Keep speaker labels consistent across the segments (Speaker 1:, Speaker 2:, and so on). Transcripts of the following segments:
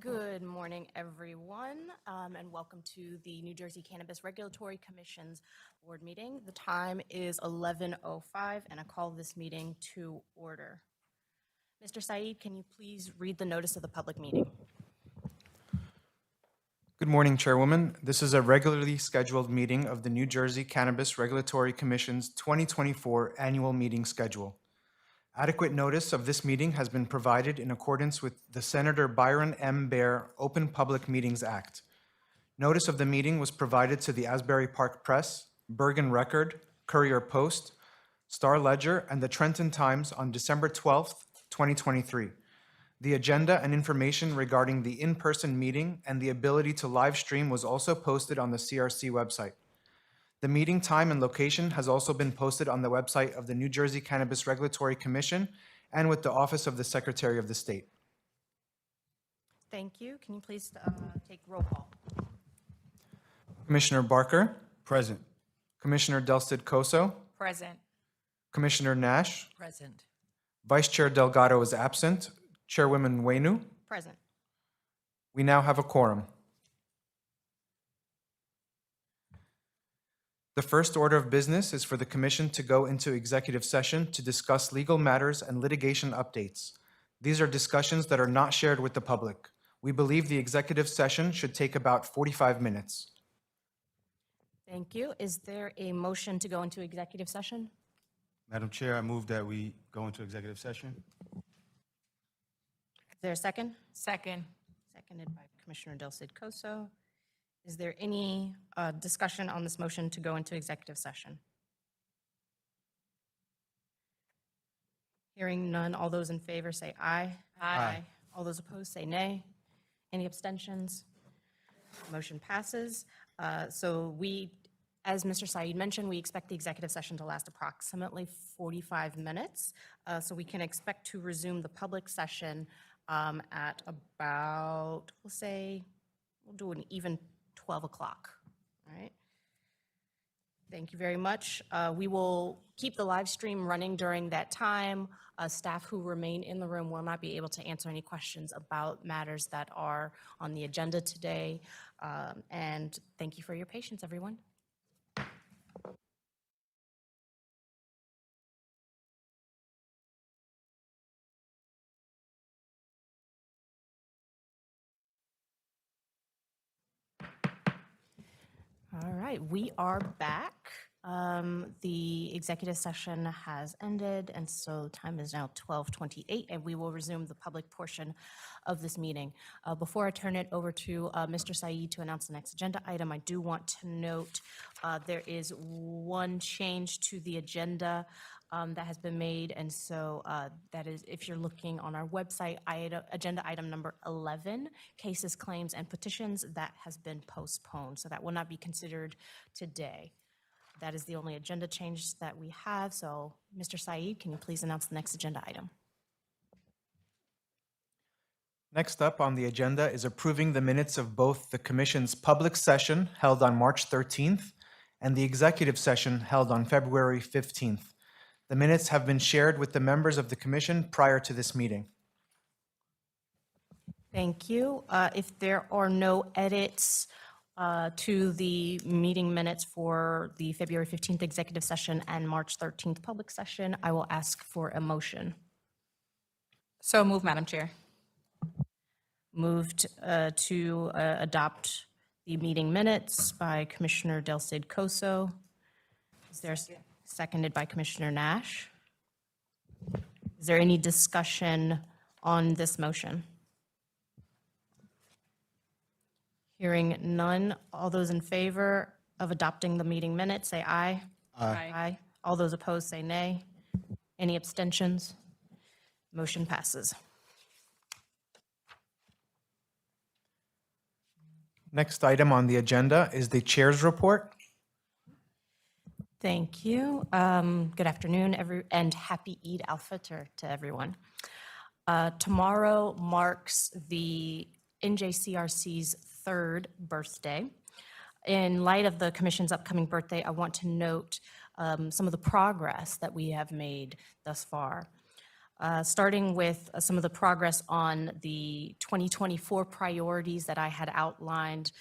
Speaker 1: Good morning, everyone, and welcome to the New Jersey Cannabis Regulatory Commission's board meeting. The time is 11:05, and I call this meeting to order. Mr. Saeed, can you please read the notice of the public meeting?
Speaker 2: Good morning, Chairwoman. This is a regularly scheduled meeting of the New Jersey Cannabis Regulatory Commission's 2024 annual meeting schedule. Adequate notice of this meeting has been provided in accordance with the Senator Byron M. Baer Open Public Meetings Act. Notice of the meeting was provided to the Asbury Park Press, Bergen Record, Courier Post, Star Ledger, and the Trenton Times on December 12th, 2023. The agenda and information regarding the in-person meeting and the ability to live stream was also posted on the CRC website. The meeting time and location has also been posted on the website of the New Jersey Cannabis Regulatory Commission and with the Office of the Secretary of the State.
Speaker 1: Thank you. Can you please take roll call?
Speaker 2: Commissioner Barker,
Speaker 3: Present.
Speaker 2: Commissioner Delcid Coso,
Speaker 4: Present.
Speaker 2: Commissioner Nash,
Speaker 4: Present.
Speaker 2: Vice Chair Delgado is absent, Chairwoman Wainu.
Speaker 1: Present.
Speaker 2: We now have a quorum. The first order of business is for the Commission to go into executive session to discuss legal matters and litigation updates. These are discussions that are not shared with the public. We believe the executive session should take about 45 minutes.
Speaker 1: Thank you. Is there a motion to go into executive session?
Speaker 3: Madam Chair, I move that we go into executive session.
Speaker 1: Is there a second?
Speaker 4: Second.
Speaker 1: Seconded by Commissioner Delcid Coso. Is there any discussion on this motion to go into executive session? Hearing none, all those in favor say aye.
Speaker 4: Aye.
Speaker 1: All those opposed say nay. Any abstentions? Motion passes. So we, as Mr. Saeed mentioned, we expect the executive session to last approximately 45 minutes. So we can expect to resume the public session at about, we'll do an even 12 o'clock, all right? Thank you very much. We will keep the live stream running during that time. Staff who remain in the room will not be able to answer any questions about matters that are on the agenda today. And thank you for your patience, everyone. All right, we are back. The executive session has ended, and so time is now 12:28, and we will resume the public portion of this meeting. Before I turn it over to Mr. Saeed to announce the next agenda item, I do want to note there is one change to the agenda that has been made, and so that is, if you're looking on our website, agenda item number 11, cases, claims, and petitions, that has been postponed, so that will not be considered today. That is the only agenda change that we have, so Mr. Saeed, can you please announce the next agenda item?
Speaker 2: Next up on the agenda is approving the minutes of both the Commission's public session held on March 13th and the executive session held on February 15th. The minutes have been shared with the members of the Commission prior to this meeting.
Speaker 1: Thank you. If there are no edits to the meeting minutes for the February 15th executive session and March 13th public session, I will ask for a motion.
Speaker 4: So move, Madam Chair.
Speaker 1: Moved to adopt the meeting minutes by Commissioner Delcid Coso. Is there seconded by Commissioner Nash? Is there any discussion on this motion? Hearing none, all those in favor of adopting the meeting minutes, say aye.
Speaker 4: Aye.
Speaker 1: All those opposed, say nay. Any abstentions? Motion passes.
Speaker 2: Next item on the agenda is the Chair's report.
Speaker 1: Thank you. Good afternoon, and happy Eid al-Fitr to everyone. Tomorrow marks the NJCRC's 3rd birthday. In light of the Commission's upcoming birthday, I want to note some of the progress that we have made thus far. starting with some of the progress on the 2024 priorities that I had outlined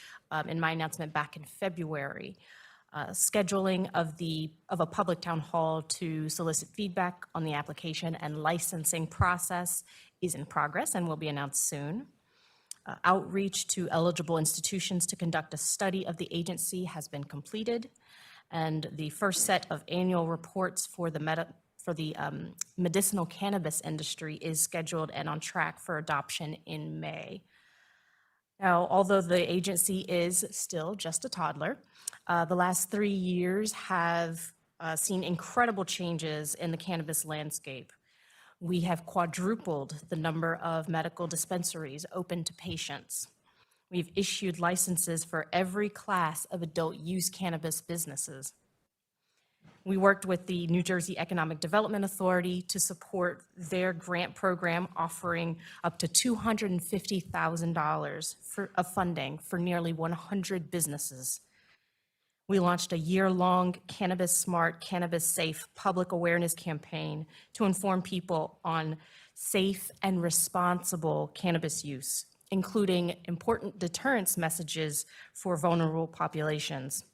Speaker 1: in my announcement back in February. Scheduling of a public town hall to solicit feedback on the application and licensing process is in progress and will be announced soon. Outreach to eligible institutions to conduct a study of the agency has been completed, and the first set of annual reports for the medicinal cannabis industry is scheduled and on track for adoption in May. Now, although the agency is still just a toddler, the last 3 years have seen incredible changes in the cannabis landscape. We have quadrupled the number of medical dispensaries open to patients. We've issued licenses for every class of adult use cannabis businesses. We worked with the New Jersey Economic Development Authority to support their grant program, offering up to $250,000 of funding for nearly 100 businesses. We launched a year-long Cannabis Smart, Cannabis Safe public awareness campaign to inform people on safe and responsible cannabis use, including important deterrence messages for vulnerable populations.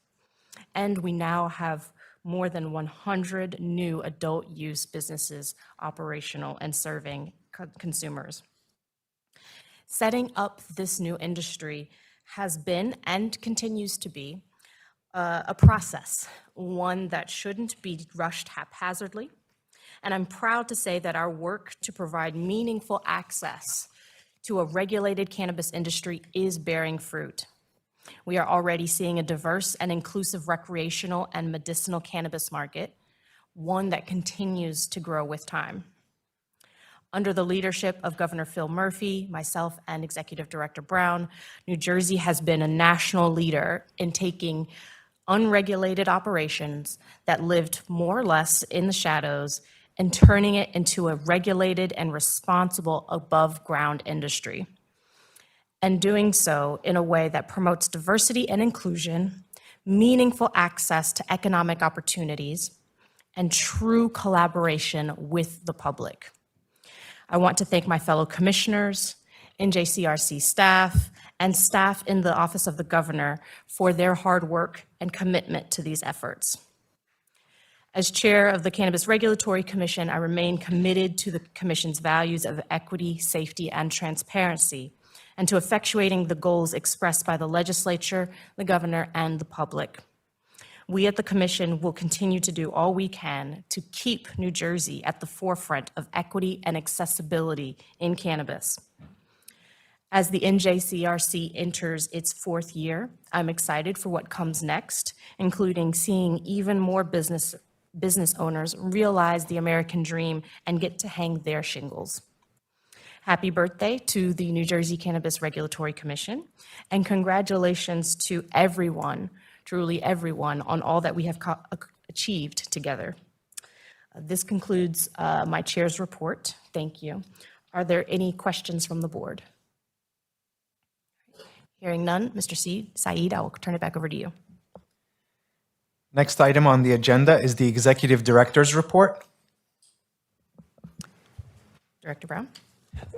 Speaker 1: And we now have more than 100 new adult use businesses operational and serving consumers. Setting up this new industry has been and continues to be a process, one that shouldn't be rushed haphazardly. And I'm proud to say that our work to provide meaningful access to a regulated cannabis industry is bearing fruit. We are already seeing a diverse and inclusive recreational and medicinal cannabis market, one that continues to grow with time. Under the leadership of Governor Phil Murphy, myself, and Executive Director Brown, New Jersey has been a national leader in taking unregulated operations that lived more or less in the shadows and turning it into a regulated and responsible above-ground industry, and doing so in a way that promotes diversity and inclusion, meaningful access to economic opportunities, and true collaboration with the public. I want to thank my fellow commissioners, NJCRC staff, and staff in the Office of the Governor for their hard work and commitment to these efforts. As chair of the Cannabis Regulatory Commission, I remain committed to the Commission's values of equity, safety, and transparency, and to effectuating the goals expressed by the legislature, the governor, and the public. We at the Commission will continue to do all we can to keep New Jersey at the forefront of equity and accessibility in cannabis. As the NJCRC enters its 4th year, I'm excited for what comes next, including seeing even more business owners realize the American dream and get to hang their shingles. Happy birthday to the New Jersey Cannabis Regulatory Commission, and congratulations to everyone, truly everyone, on all that we have achieved together. This concludes my chair's report. Thank you. Are there any questions from the board? Hearing none, Mr. Saeed, I will turn it back over to you.
Speaker 2: Next item on the agenda is the Executive Director's Report.
Speaker 1: Director Brown?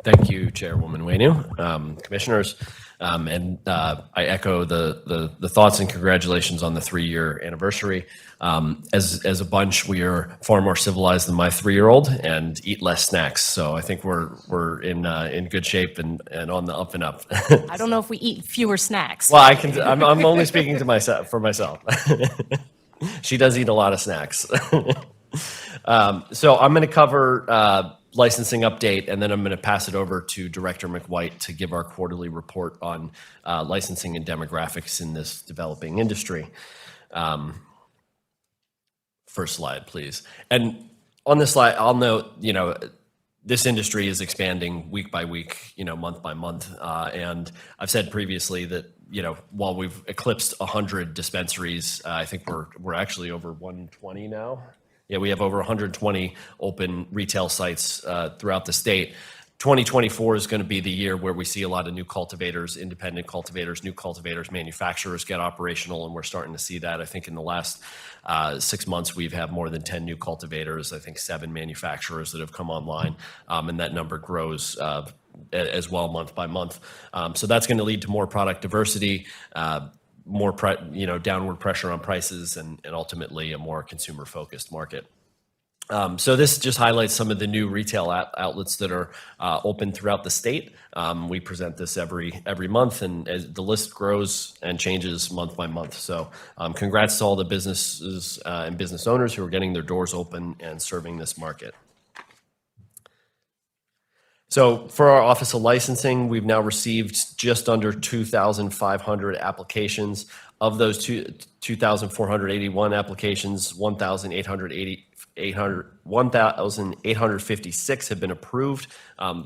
Speaker 5: Thank you, Chairwoman Waynu, Commissioners, and I echo the thoughts and congratulations on the 3-year anniversary. As a bunch, we are far more civilized than my 3-year-old and eat less snacks. So I think we're in good shape and on the up and up.
Speaker 1: I don't know if we eat fewer snacks.
Speaker 5: Well, I'm only speaking to myself for myself. She does eat a lot of snacks. So I'm going to cover licensing update, and then I'm going to pass it over to Director McWhite to give our quarterly report on licensing and demographics in this developing industry. First slide, please. And on this slide, I'll note, this industry is expanding week by week, month by month. And I've said previously that, while we've eclipsed 100 dispensaries, I think we're actually over 120 now. Yeah, we have over 120 open retail sites throughout the state. 2024 is going to be the year where we see a lot of new cultivators, independent cultivators, new cultivators, manufacturers get operational, and we're starting to see that. I think in the last 6 months, we've had more than 10 new cultivators, I think 7 manufacturers that have come online, and that number grows as well month by month. So that's going to lead to more product diversity, more downward pressure on prices, and ultimately a more consumer-focused market. So this just highlights some of the new retail outlets that are open throughout the state. We present this every month, and as the list grows and changes month by month. So congrats to all the businesses and business owners who are getting their doors open and serving this market. So for our Office of Licensing, we've now received just under 2,500 applications. Of those 2,481 applications, 1,856 have been approved.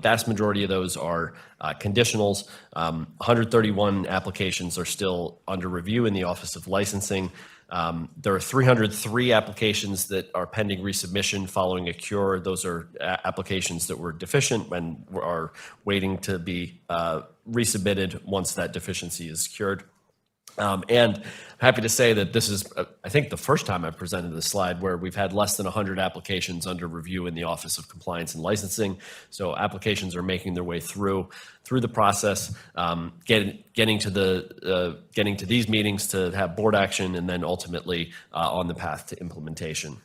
Speaker 5: Vast majority of those are conditionals. 131 applications are still under review in the Office of Licensing. There are 303 applications that are pending resubmission following a cure. Those are applications that were deficient and are waiting to be resubmitted once that deficiency is cured. And I'm happy to say that this is, I think, the first time I've presented this slide where we've had less than 100 applications under review in the Office of Compliance and Licensing. So applications are making their way through the process, getting to these meetings to have board action, and then ultimately on the path to implementation.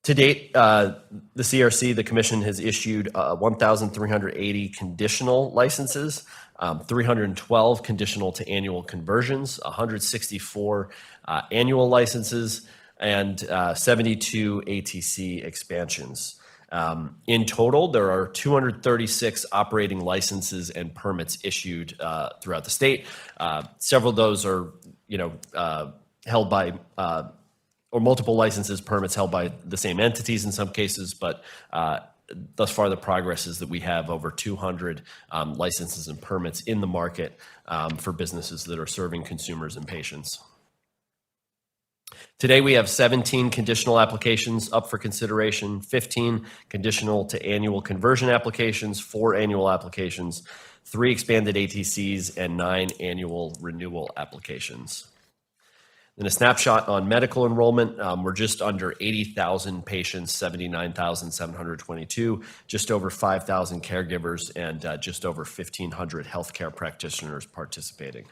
Speaker 5: To date, the CRC, the Commission, has issued 1,380 conditional licenses, 312 conditional to annual conversions, 164 annual licenses, and 72 ATC expansions. In total, there are 236 operating licenses and permits issued throughout the state. Several of those are, held by or multiple licenses, permits held by the same entities in some cases, but thus far the progress is that we have over 200 licenses and permits in the market for businesses that are serving consumers and patients. Today we have 17 conditional applications up for consideration, 15 conditional to annual conversion applications, 4 annual applications, 3 expanded ATCs, and 9 annual renewal applications. In a snapshot on medical enrollment, we're just under 80,000 patients, 79,722, just over 5,000 caregivers, and just over 1,500 healthcare practitioners participating.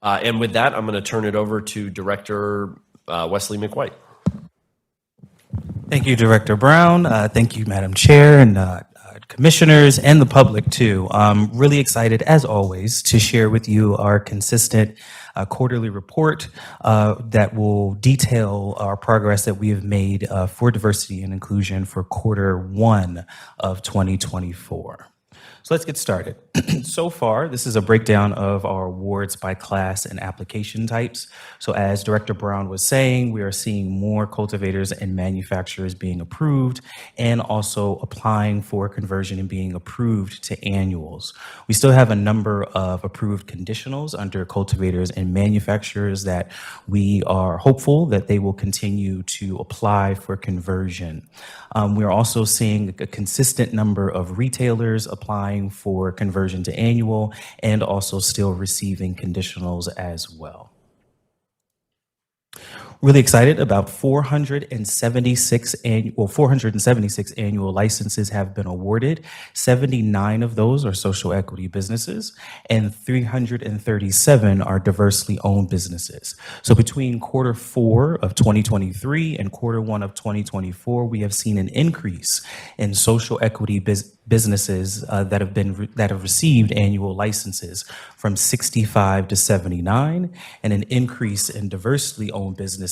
Speaker 5: And with that, I'm going to turn it over to Director Wesley McWhite.
Speaker 6: Thank you, Director Brown. Thank you, Madam Chair, and commissioners and the public too. I'm really excited, as always, to share with you our consistent quarterly report that will detail our progress that we have made for diversity and inclusion for Q1 of 2024. So let's get started. So far, this is a breakdown of our awards by class and application types. So as Director Brown was saying, we are seeing more cultivators and manufacturers being approved and also applying for conversion and being approved to annuals. We still have a number of approved conditionals under cultivators and manufacturers that we are hopeful that they will continue to apply for conversion. We're also seeing a consistent number of retailers applying for conversion to annual and also still receiving conditionals as well. Really excited about 476 annual licenses have been awarded. 79 of those are social equity businesses, and 337 are diversely owned businesses. So between Q4 of 2023 and Q1 of 2024, we have seen an increase in social equity businesses that have received annual licenses from 65 to 79, and an increase in diversely owned businesses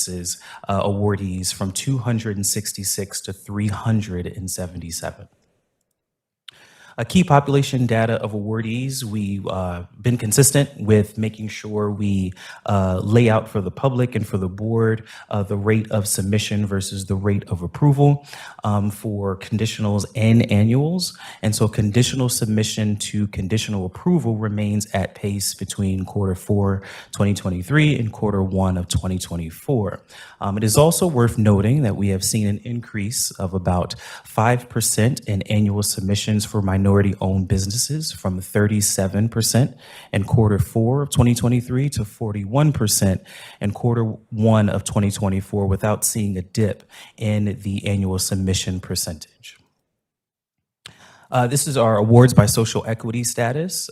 Speaker 6: awardees from 266 to 377. Key population data of awardees, we've been consistent with making sure we lay out for the public and for the board the rate of submission versus the rate of approval for conditionals and annuals. And so conditional submission to conditional approval remains at pace between Q4 2023 and Q1 of 2024. It is also worth noting that we have seen an increase of about 5% in annual submissions for minority-owned businesses, from 37% in Q4 of 2023 to 41% in Q1 of 2024, without seeing a dip in the annual submission percentage. This is our awards by social equity status.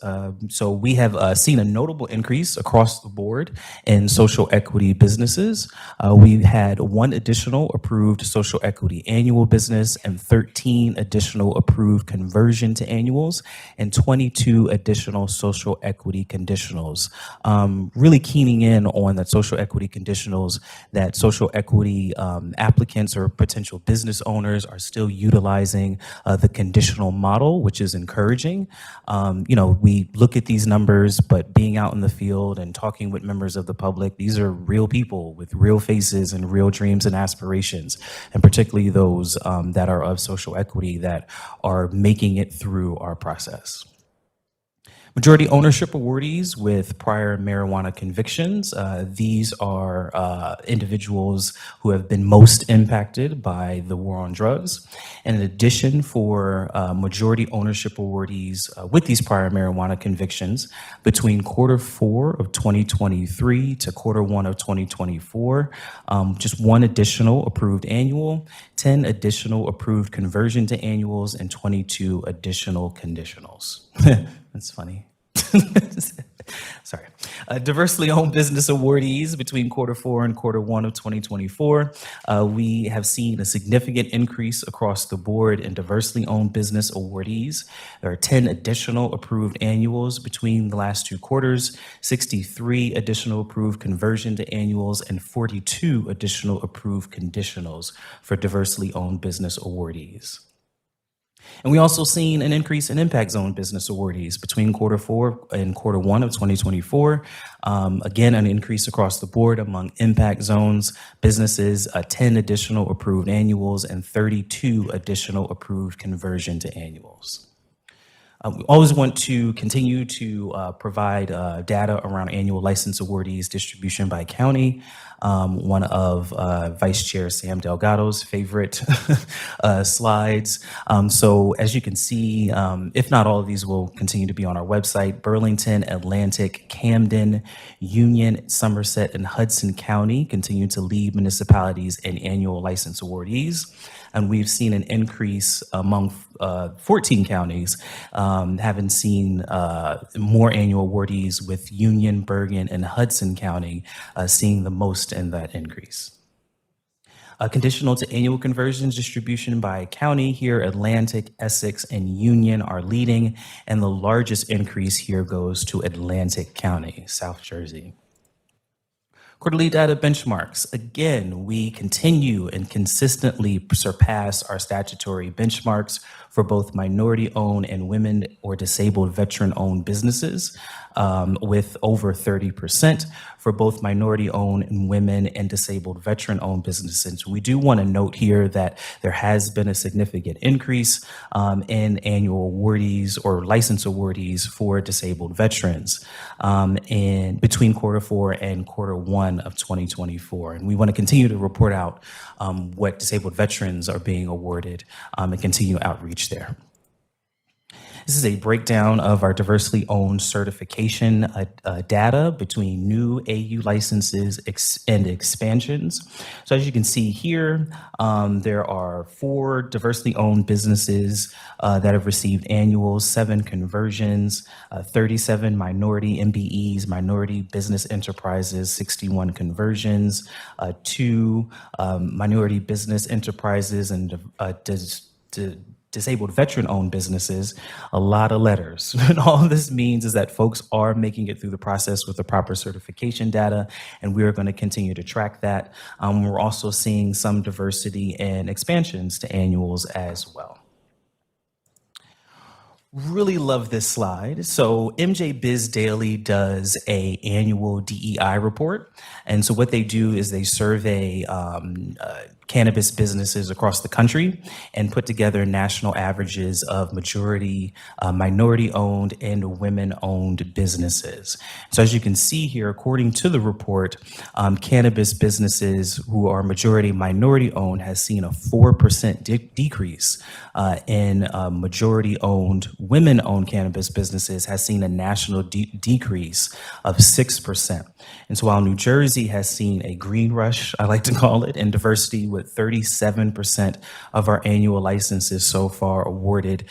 Speaker 6: So we have seen a notable increase across the board in social equity businesses. We've had 1 additional approved social equity annual business and 13 additional approved conversion to annuals and 22 additional social equity conditionals. Really keening in on that social equity conditionals, that social equity applicants or potential business owners are still utilizing the conditional model, which is encouraging. We look at these numbers, but being out in the field and talking with members of the public, these are real people with real faces and real dreams and aspirations, and particularly those that are of social equity that are making it through our process. Majority ownership awardees with prior marijuana convictions. These are individuals who have been most impacted by the war on drugs. And in addition, for majority ownership awardees with these prior marijuana convictions, between Q4 of 2023 to Q1 of 2024, just 1 additional approved annual, 10 additional approved conversion to annuals, and 22 additional conditionals. That's funny. Sorry. Diversely owned business awardees between Q4 and Q1 of 2024. We have seen a significant increase across the board in diversely owned business awardees. There are 10 additional approved annuals between the last 2 quarters, 63 additional approved conversion to annuals, and 42 additional approved conditionals for diversely owned business awardees. And we also seen an increase in impact zone business awardees between Q4 and Q1 of 2024. Again, an increase across the board among impact zones businesses, 10 additional approved annuals and 32 additional approved conversion to annuals. We always want to continue to provide data around annual license awardees distribution by county. One of Vice Chair Sam Delgado's favorite slides. So as you can see, if not all of these will continue to be on our website. Burlington, Atlantic, Camden, Union, Somerset, and Hudson County continue to lead municipalities in annual license awardees. And we've seen an increase among 14 counties, having seen more annual awardees, with Union, Bergen, and Hudson County seeing the most in that increase. Conditional to annual conversions distribution by county here, Atlantic, Essex, and Union are leading, and the largest increase here goes to Atlantic County, South Jersey. Quarterly data benchmarks. Again, we continue and consistently surpass our statutory benchmarks for both minority-owned and women or disabled veteran-owned businesses, with over 30% for both minority-owned and women and disabled veteran-owned businesses. We do want to note here that there has been a significant increase in annual awardees or license awardees for disabled veterans in between Q4 and Q1 of 2024. And we want to continue to report out what disabled veterans are being awarded and continue outreach there. This is a breakdown of our diversely owned certification data between new AU licenses and expansions. So as you can see here, there are 4 diversely owned businesses that have received annuals, 7 conversions, 37 minority MBEs, minority business enterprises, 61 conversions, 2 minority business enterprises, and disabled veteran-owned businesses, a lot of letters. And all this means is that folks are making it through the process with the proper certification data, and we are going to continue to track that. We're also seeing some diversity in expansions to annuals as well. Really love this slide. So MJ Biz Daily does a annual DEI report. And so what they do is they survey cannabis businesses across the country and put together national averages of majority, minority-owned and women-owned businesses. So as you can see here, according to the report, cannabis businesses who are majority minority-owned has seen a 4% decrease in majority-owned, women-owned cannabis businesses has seen a national decrease of 6%. And so while New Jersey has seen a green rush, I like to call it, in diversity, with 37% of our annual licenses so far awarded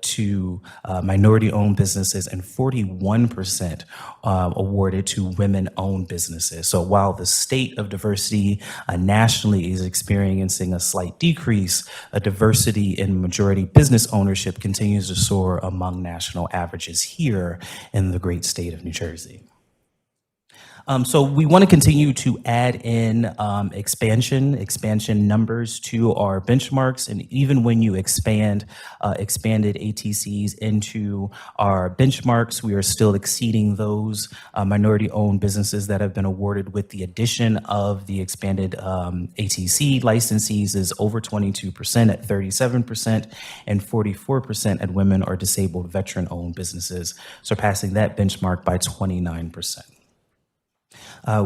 Speaker 6: to minority-owned businesses and 41% awarded to women-owned businesses. So while the state of diversity nationally is experiencing a slight decrease, a diversity in majority business ownership continues to soar among national averages here in the great state of New Jersey. So we want to continue to add in expansion numbers to our benchmarks. And even when you expanded ATCs into our benchmarks, we are still exceeding those minority-owned businesses that have been awarded with the addition of the expanded ATC licensees is over 22% at 37% and 44% at women or disabled veteran-owned businesses, surpassing that benchmark by 29%.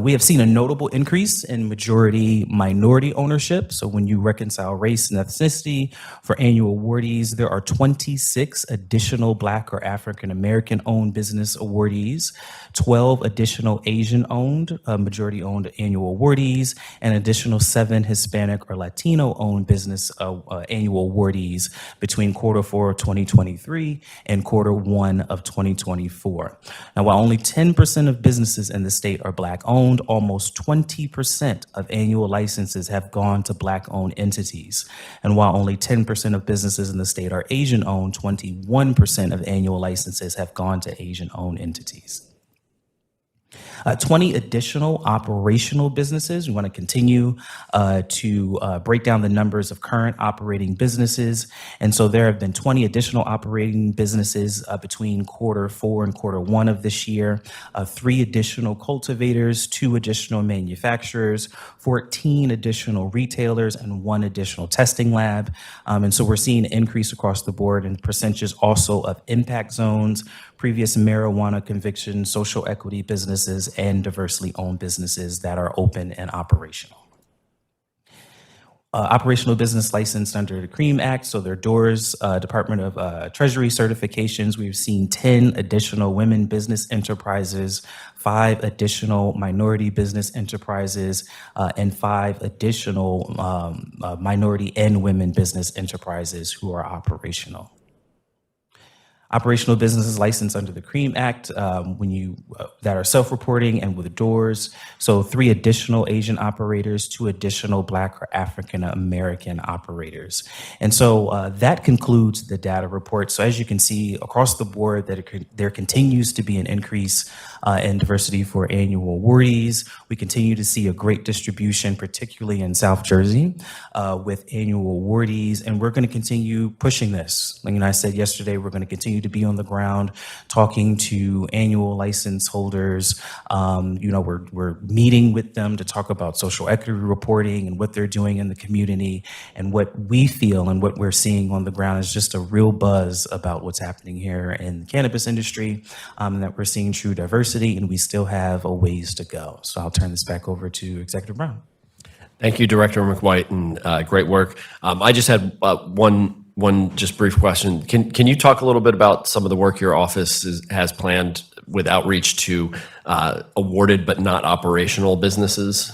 Speaker 6: We have seen a notable increase in majority minority ownership. So when you reconcile race and ethnicity for annual awardees, there are 26 additional Black or African American owned business awardees, 12 additional Asian owned, majority owned annual awardees, and additional 7 Hispanic or Latino owned business annual awardees between Q4 of 2023 and Q1 of 2024. Now, while only 10% of businesses in the state are Black owned, almost 20% of annual licenses have gone to Black owned entities. And while only 10% of businesses in the state are Asian owned, 21% of annual licenses have gone to Asian owned entities. 20 additional operational businesses. We want to continue to break down the numbers of current operating businesses. And so there have been 20 additional operating businesses between Q4 and Q1 of this year, 3 additional cultivators, 2 additional manufacturers, 14 additional retailers, and 1 additional testing lab. And so we're seeing an increase across the board in percentages also of impact zones, previous marijuana convictions, social equity businesses, and diversely owned businesses that are open and operational. Operational business licensed under the CREAM Act, so their DOORS, Department of Treasury certifications. We've seen 10 additional women business enterprises, 5 additional minority business enterprises, and 5 additional minority and women business enterprises who are operational. Operational businesses licensed under the CREAM Act that are self-reporting and with doors. So 3 additional Asian operators, 2 additional Black or African American operators. And so that concludes the data report. So as you can see across the board, there continues to be an increase in diversity for annual awardees. We continue to see a great distribution, particularly in South Jersey, with annual awardees, and we're going to continue pushing this. Like I said yesterday, we're going to continue to be on the ground talking to annual license holders. We're meeting with them to talk about social equity reporting and what they're doing in the community, and what we feel and what we're seeing on the ground is just a real buzz about what's happening here in the cannabis industry, and that we're seeing true diversity, and we still have a ways to go. So I'll turn this back over to Executive Brown.
Speaker 5: Thank you, Director McWhite, and great work. I just had one just brief question. Can you talk a little bit about some of the work your office has planned with outreach to awarded but not operational businesses?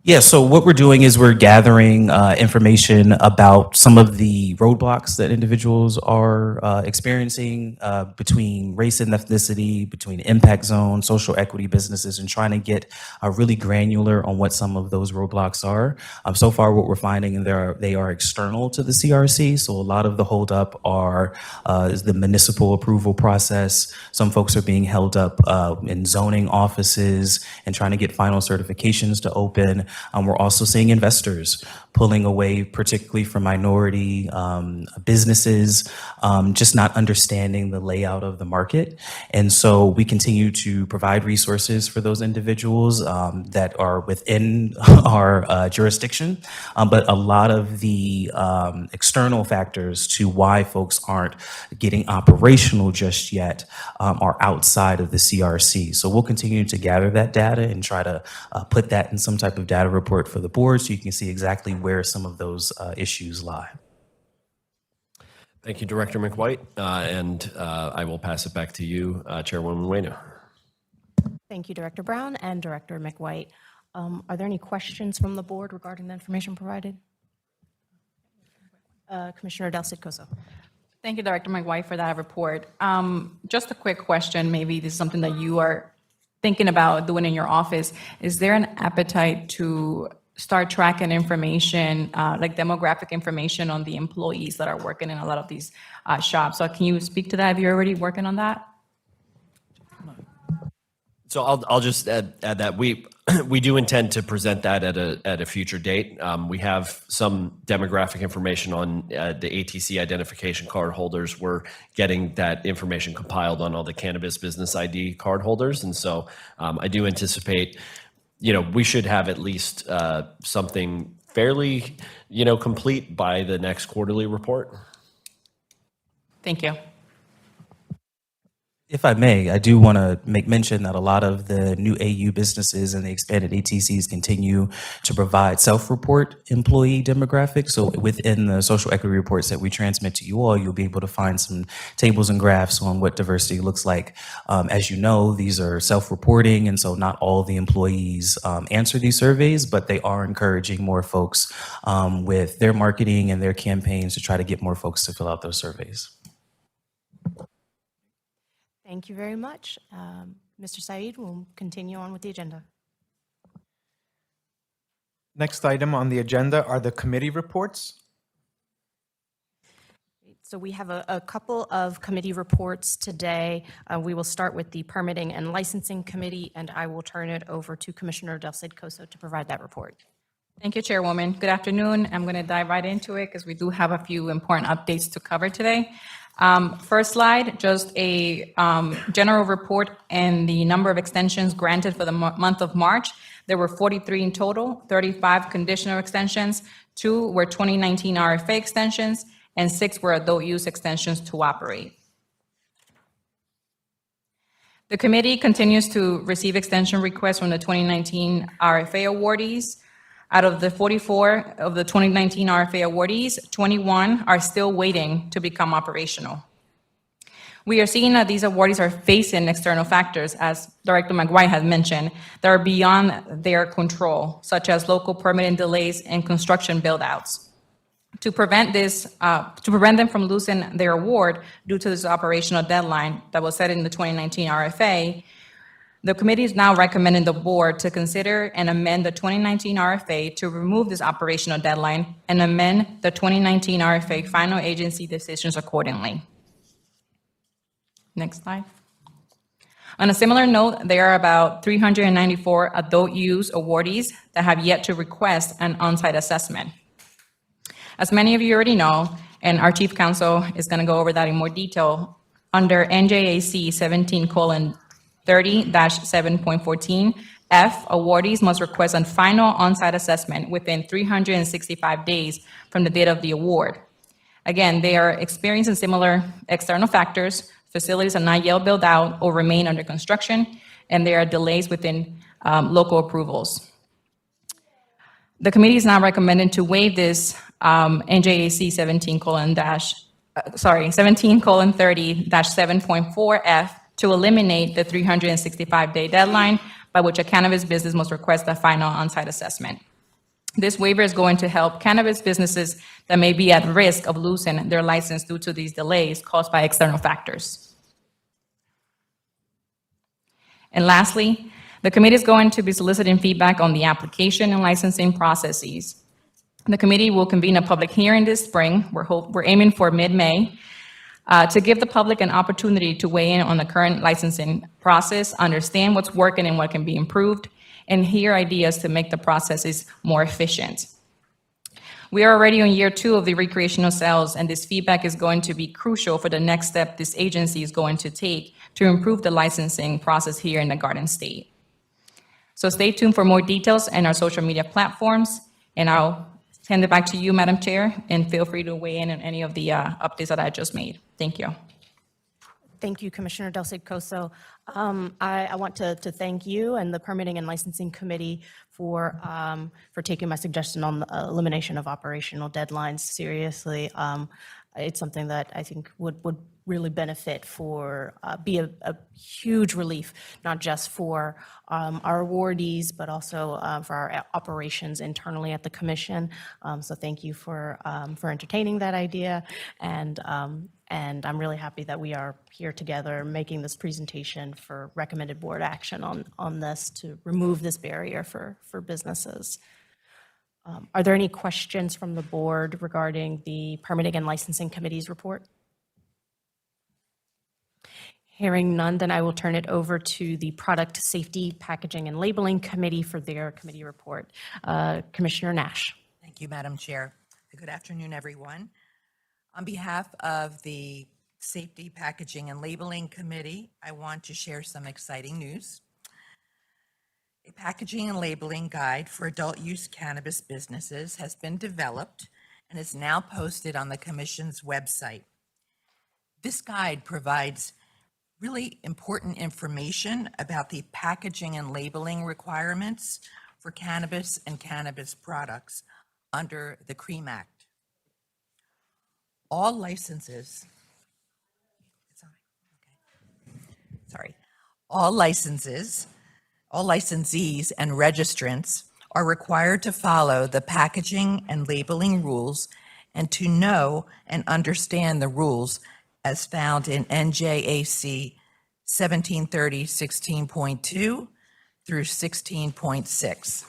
Speaker 6: Yeah, so what we're doing is we're gathering information about some of the roadblocks that individuals are experiencing between race and ethnicity, between impact zone, social equity businesses, and trying to get really granular on what some of those roadblocks are. So far, what we're finding, they are external to the CRC, so a lot of the holdup is the municipal approval process. Some folks are being held up in zoning offices and trying to get final certifications to open. We're also seeing investors pulling away, particularly from minority businesses, just not understanding the layout of the market. And so we continue to provide resources for those individuals that are within our jurisdiction. But a lot of the external factors to why folks aren't getting operational just yet are outside of the CRC. So we'll continue to gather that data and try to put that in some type of data report for the board so you can see exactly where some of those issues lie.
Speaker 5: Thank you, Director McWhite. And I will pass it back to you, Chairwoman Wayno.
Speaker 1: Thank you, Director Brown and Director McWhite. Are there any questions from the board regarding the information provided? Commissioner Del Cid Coso.
Speaker 4: Thank you, Director McWhite, for that report. Just a quick question, maybe this is something that you are thinking about doing in your office. Is there an appetite to start tracking information, like demographic information on the employees that are working in a lot of these shops? So can you speak to that? Have you already working on that?
Speaker 5: So I'll just add that we do intend to present that at a future date. We have some demographic information on the ATC identification card holders. We're getting that information compiled on all the cannabis business ID card holders, and so I do anticipate, we should have at least something fairly, complete by the next quarterly report.
Speaker 4: Thank you.
Speaker 6: If I may, I do want to make mention that a lot of the new AU businesses and the expanded ATCs continue to provide self-report employee demographics. So within the social equity reports that we transmit to you all, you'll be able to find some tables and graphs on what diversity looks like. As you know, these are self-reporting, and so not all the employees answer these surveys, but they are encouraging more folks with their marketing and their campaigns to try to get more folks to fill out those surveys.
Speaker 1: Thank you very much. Mr. Said, we'll continue on with the agenda.
Speaker 2: Next item on the agenda are the committee reports.
Speaker 1: So we have a couple of committee reports today. We will start with the Permitting and Licensing Committee, and I will turn it over to Commissioner Del Cid Coso to provide that report.
Speaker 4: Thank you, Chairwoman. Good afternoon. I'm going to dive right into it because we do have a few important updates to cover today. First slide, just a general report and the number of extensions granted for the month of March. There were 43 in total, 35 conditional extensions, 2 were 2019 RFA extensions, and 6 were adult use extensions to operate. The committee continues to receive extension requests from the 2019 RFA awardees. Out of the 44 of the 2019 RFA awardees, 21 are still waiting to become operational. We are seeing that these awardees are facing external factors, as Director McWhite has mentioned, that are beyond their control, such as local permitting delays and construction build-outs. To prevent them from losing their award due to this operational deadline that was set in the 2019 RFA, the committee is now recommending the board to consider and amend the 2019 RFA to remove this operational deadline and amend the 2019 RFA final agency decisions accordingly. Next slide. On a similar note, there are about 394 adult use awardees that have yet to request an on-site assessment. As many of you already know, and our chief counsel is going to go over that in more detail, under NJAC 17:30-7.14, F, awardees must request a final on-site assessment within 365 days from the date of the award. Again, they are experiencing similar external factors. Facilities are not yet built out or remain under construction, and there are delays within local approvals. The committee is now recommending to waive this NJAC 17:30-7.4 F to eliminate the 365-day deadline by which a cannabis business must request a final on-site assessment. This waiver is going to help cannabis businesses that may be at risk of losing their license due to these delays caused by external factors. And lastly, the committee is going to be soliciting feedback on the application and licensing processes. The committee will convene a public hearing this spring. We're aiming for mid-May to give the public an opportunity to weigh in on the current licensing process, understand what's working and what can be improved, and hear ideas to make the processes more efficient. We are already on year 2 of the recreational sales, and this feedback is going to be crucial for the next step this agency is going to take to improve the licensing process here in the Garden State. So stay tuned for more details in our social media platforms, and I'll hand it back to you, Madam Chair, and feel free to weigh in on any of the updates that I just made. Thank you.
Speaker 1: Thank you, Commissioner Del Cid-Coso. I want to thank you and the Permitting and Licensing Committee for taking my suggestion on the elimination of operational deadlines seriously. It's something that I think would really benefit be a huge relief, not just for our awardees, but also for our operations internally at the commission. So thank you for entertaining that idea. And I'm really happy that we are here together making this presentation for recommended board action on this to remove this barrier for businesses. Are there any questions from the board regarding the Permitting and Licensing Committee's report? Hearing none, then I will turn it over to the Product Safety, Packaging, and Labeling Committee for their committee report. Commissioner Nash.
Speaker 7: Thank you, Madam Chair. Good afternoon, everyone. On behalf of the Safety, Packaging, and Labeling Committee, I want to share some exciting news. A packaging and labeling guide for adult use cannabis businesses has been developed and is now posted on the Commission's website. This guide provides really important information about the packaging and labeling requirements for cannabis and cannabis products under the CREAM Act. All licenses, all licensees and registrants are required to follow the packaging and labeling rules and to know and understand the rules as found in NJAC 1730-16.2 through 16.6.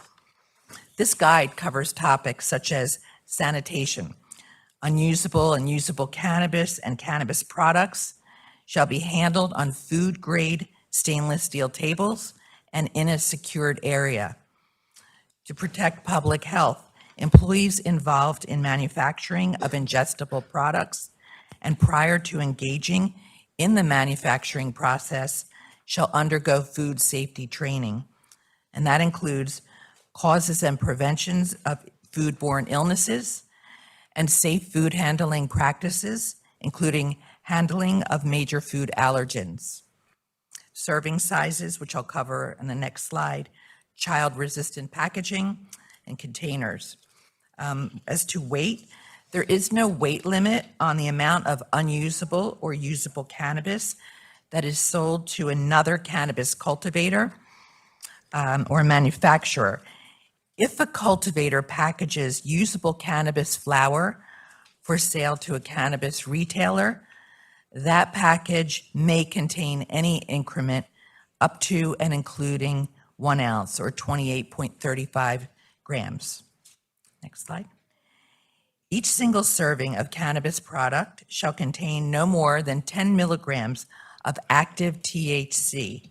Speaker 7: This guide covers topics such as sanitation. Unusable and usable cannabis and cannabis products shall be handled on food-grade stainless steel tables and in a secured area. To protect public health, employees involved in manufacturing of ingestible products and prior to engaging in the manufacturing process shall undergo food safety training. And that includes causes and preventions of foodborne illnesses and safe food handling practices, including handling of major food allergens. Serving sizes, which I'll cover in the next slide, child-resistant packaging, and containers. As to weight, there is no weight limit on the amount of unusable or usable cannabis that is sold to another cannabis cultivator or manufacturer. If a cultivator packages usable cannabis flower for sale to a cannabis retailer, that package may contain any increment up to and including 1 ounce or 28.35 grams. Next slide. Each single serving of cannabis product shall contain no more than 10 milligrams of active THC,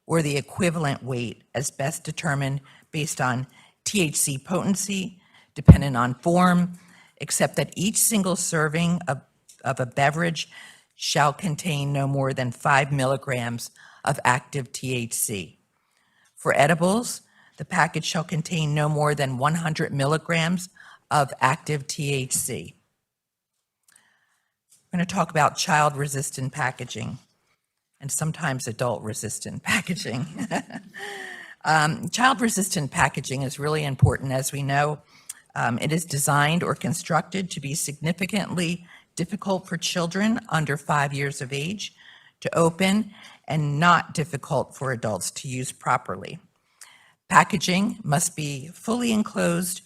Speaker 7: or the equivalent weight as best determined based on THC potency, dependent on form, except that each single serving of a beverage shall contain no more than 5 milligrams of active THC. For edibles, the package shall contain no more than 100 milligrams of active THC. I'm going to talk about child-resistant packaging and sometimes adult-resistant packaging. Child-resistant packaging is really important. As we know, it is designed or constructed to be significantly difficult for children under 5 years of age to open and not difficult for adults to use properly. Packaging must be fully enclosed,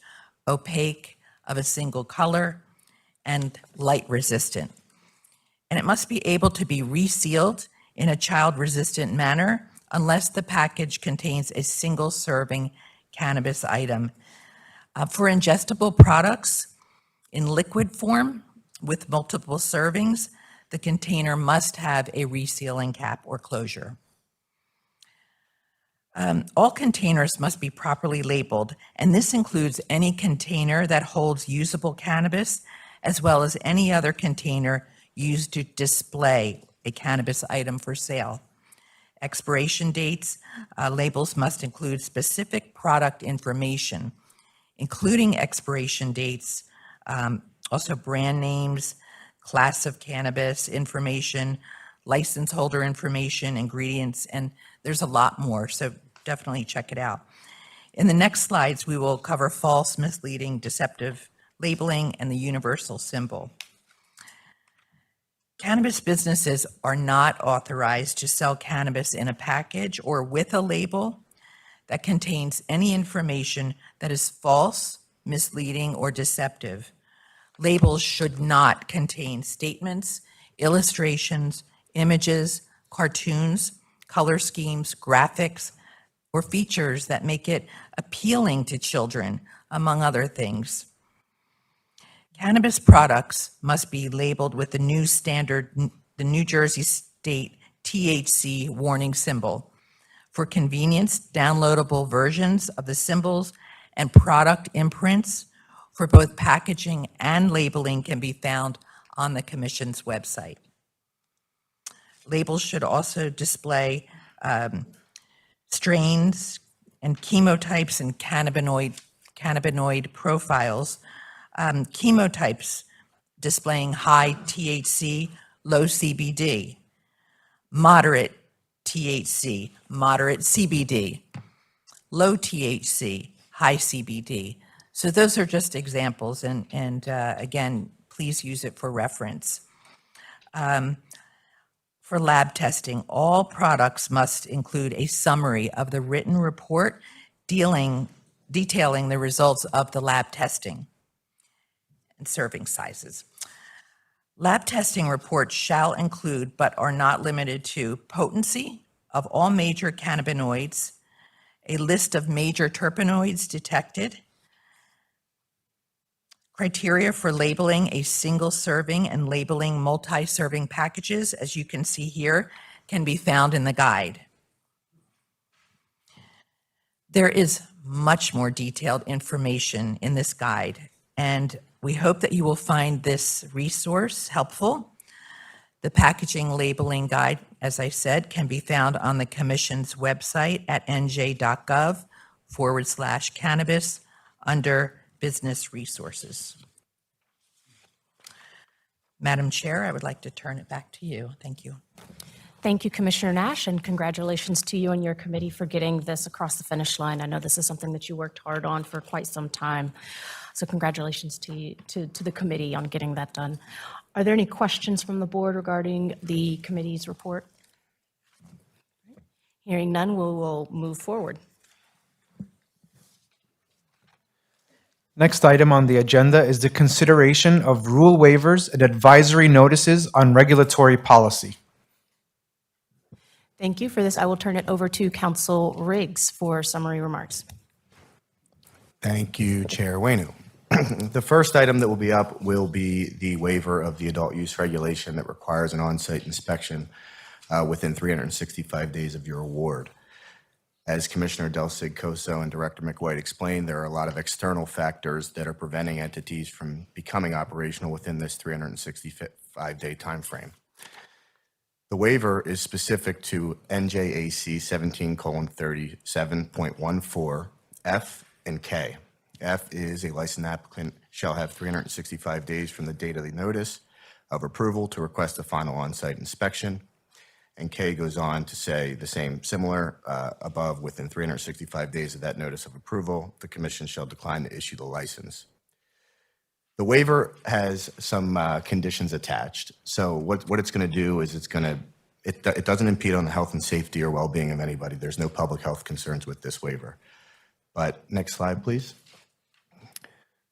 Speaker 7: opaque, of a single color, and light resistant. And it must be able to be resealed in a child-resistant manner unless the package contains a single serving cannabis item. For ingestible products in liquid form with multiple servings, the container must have a resealing cap or closure. All containers must be properly labeled, and this includes any container that holds usable cannabis, as well as any other container used to display a cannabis item for sale. Expiration dates, labels must include specific product information, including expiration dates, also brand names, class of cannabis information, license holder information, ingredients, and there's a lot more, so definitely check it out. In the next slides, we will cover false, misleading, deceptive labeling and the universal symbol. Cannabis businesses are not authorized to sell cannabis in a package or with a label that contains any information that is false, misleading, or deceptive. Labels should not contain statements, illustrations, images, cartoons, color schemes, graphics, or features that make it appealing to children, among other things. Cannabis products must be labeled with the new standard, the New Jersey State THC warning symbol. For convenience, downloadable versions of the symbols and product imprints for both packaging and labeling can be found on the Commission's website. Labels should also display strains and chemotypes and cannabinoid profiles. Chemotypes displaying high THC, low CBD, moderate THC, moderate CBD, low THC, high CBD. So those are just examples, and again, please use it for reference. For lab testing, all products must include a summary of the written report detailing the results of the lab testing and serving sizes. Lab testing reports shall include, but are not limited to, potency of all major cannabinoids, a list of major terpenoids detected, criteria for labeling a single serving and labeling multi-serving packages, as you can see here, can be found in the guide. There is much more detailed information in this guide, and we hope that you will find this resource helpful. The packaging labeling guide, as I said, can be found on the Commission's website at nj.gov/cannabis under Business Resources. Madam Chair, I would like to turn it back to you. Thank you.
Speaker 1: Thank you, Commissioner Nash, and congratulations to you and your committee for getting this across the finish line. I know this is something that you worked hard on for quite some time. So congratulations to the committee on getting that done. Are there any questions from the board regarding the committee's report? Hearing none, we will move forward.
Speaker 2: Next item on the agenda is the consideration of rule waivers and advisory notices on regulatory policy.
Speaker 1: Thank you. For this, I will turn it over to Council Riggs for summary remarks.
Speaker 8: Thank you, Chair Wainu. The first item that will be up will be the waiver of the adult use regulation that requires an on-site inspection within 365 days of your award. As Commissioner Del Cid-Coso and Director McWhite explained, there are a lot of external factors that are preventing entities from becoming operational within this 365-day timeframe. The waiver is specific to NJAC 17:37.14 F and K. F is a licensed applicant shall have 365 days from the date of the notice of approval to request a final on-site inspection. And K goes on to say the same, similar, above, within 365 days of that notice of approval, the commission shall decline to issue the license. The waiver has some conditions attached. So what it's going to do is it doesn't impede on the health and safety or well-being of anybody. There's no public health concerns with this waiver. But next slide, please.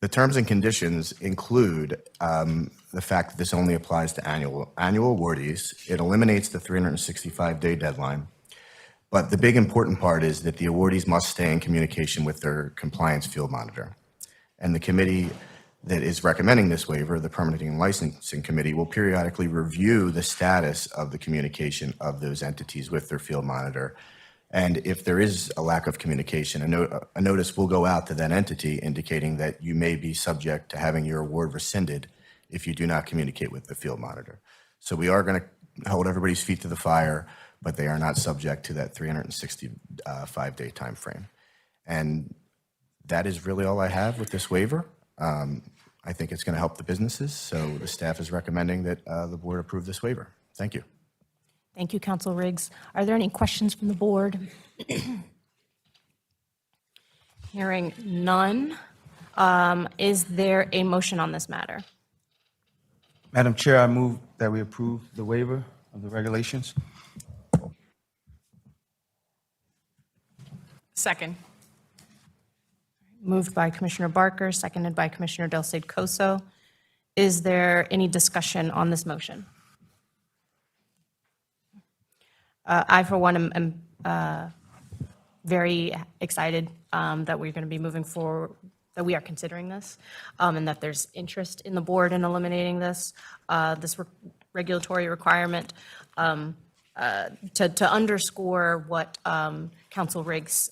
Speaker 8: The terms and conditions include the fact that this only applies to annual awardees. It eliminates the 365-day deadline. But the big important part is that the awardees must stay in communication with their compliance field monitor. And the committee that is recommending this waiver, the Permitting and Licensing Committee, will periodically review the status of the communication of those entities with their field monitor And if there is a lack of communication, a notice will go out to that entity indicating that you may be subject to having your award rescinded if you do not communicate with the field monitor. So we are going to hold everybody's feet to the fire, but they are not subject to that 365-day time frame. And that is really all I have with this waiver. I think it's going to help the businesses, so the staff is recommending that the board approve this waiver. Thank you.
Speaker 1: Thank you, Council Riggs. Are there any questions from the board? Hearing none. Is there a motion on this matter?
Speaker 3: Madam Chair, I move that we approve the waiver of the regulations.
Speaker 4: Second.
Speaker 1: Moved by Commissioner Barker, seconded by Commissioner Del Cid Coso. Is there any discussion on this motion? I, for one, am very excited that we're going to be moving forward, that we are considering this, and that there's interest in the board in eliminating this regulatory requirement. To underscore what Council Riggs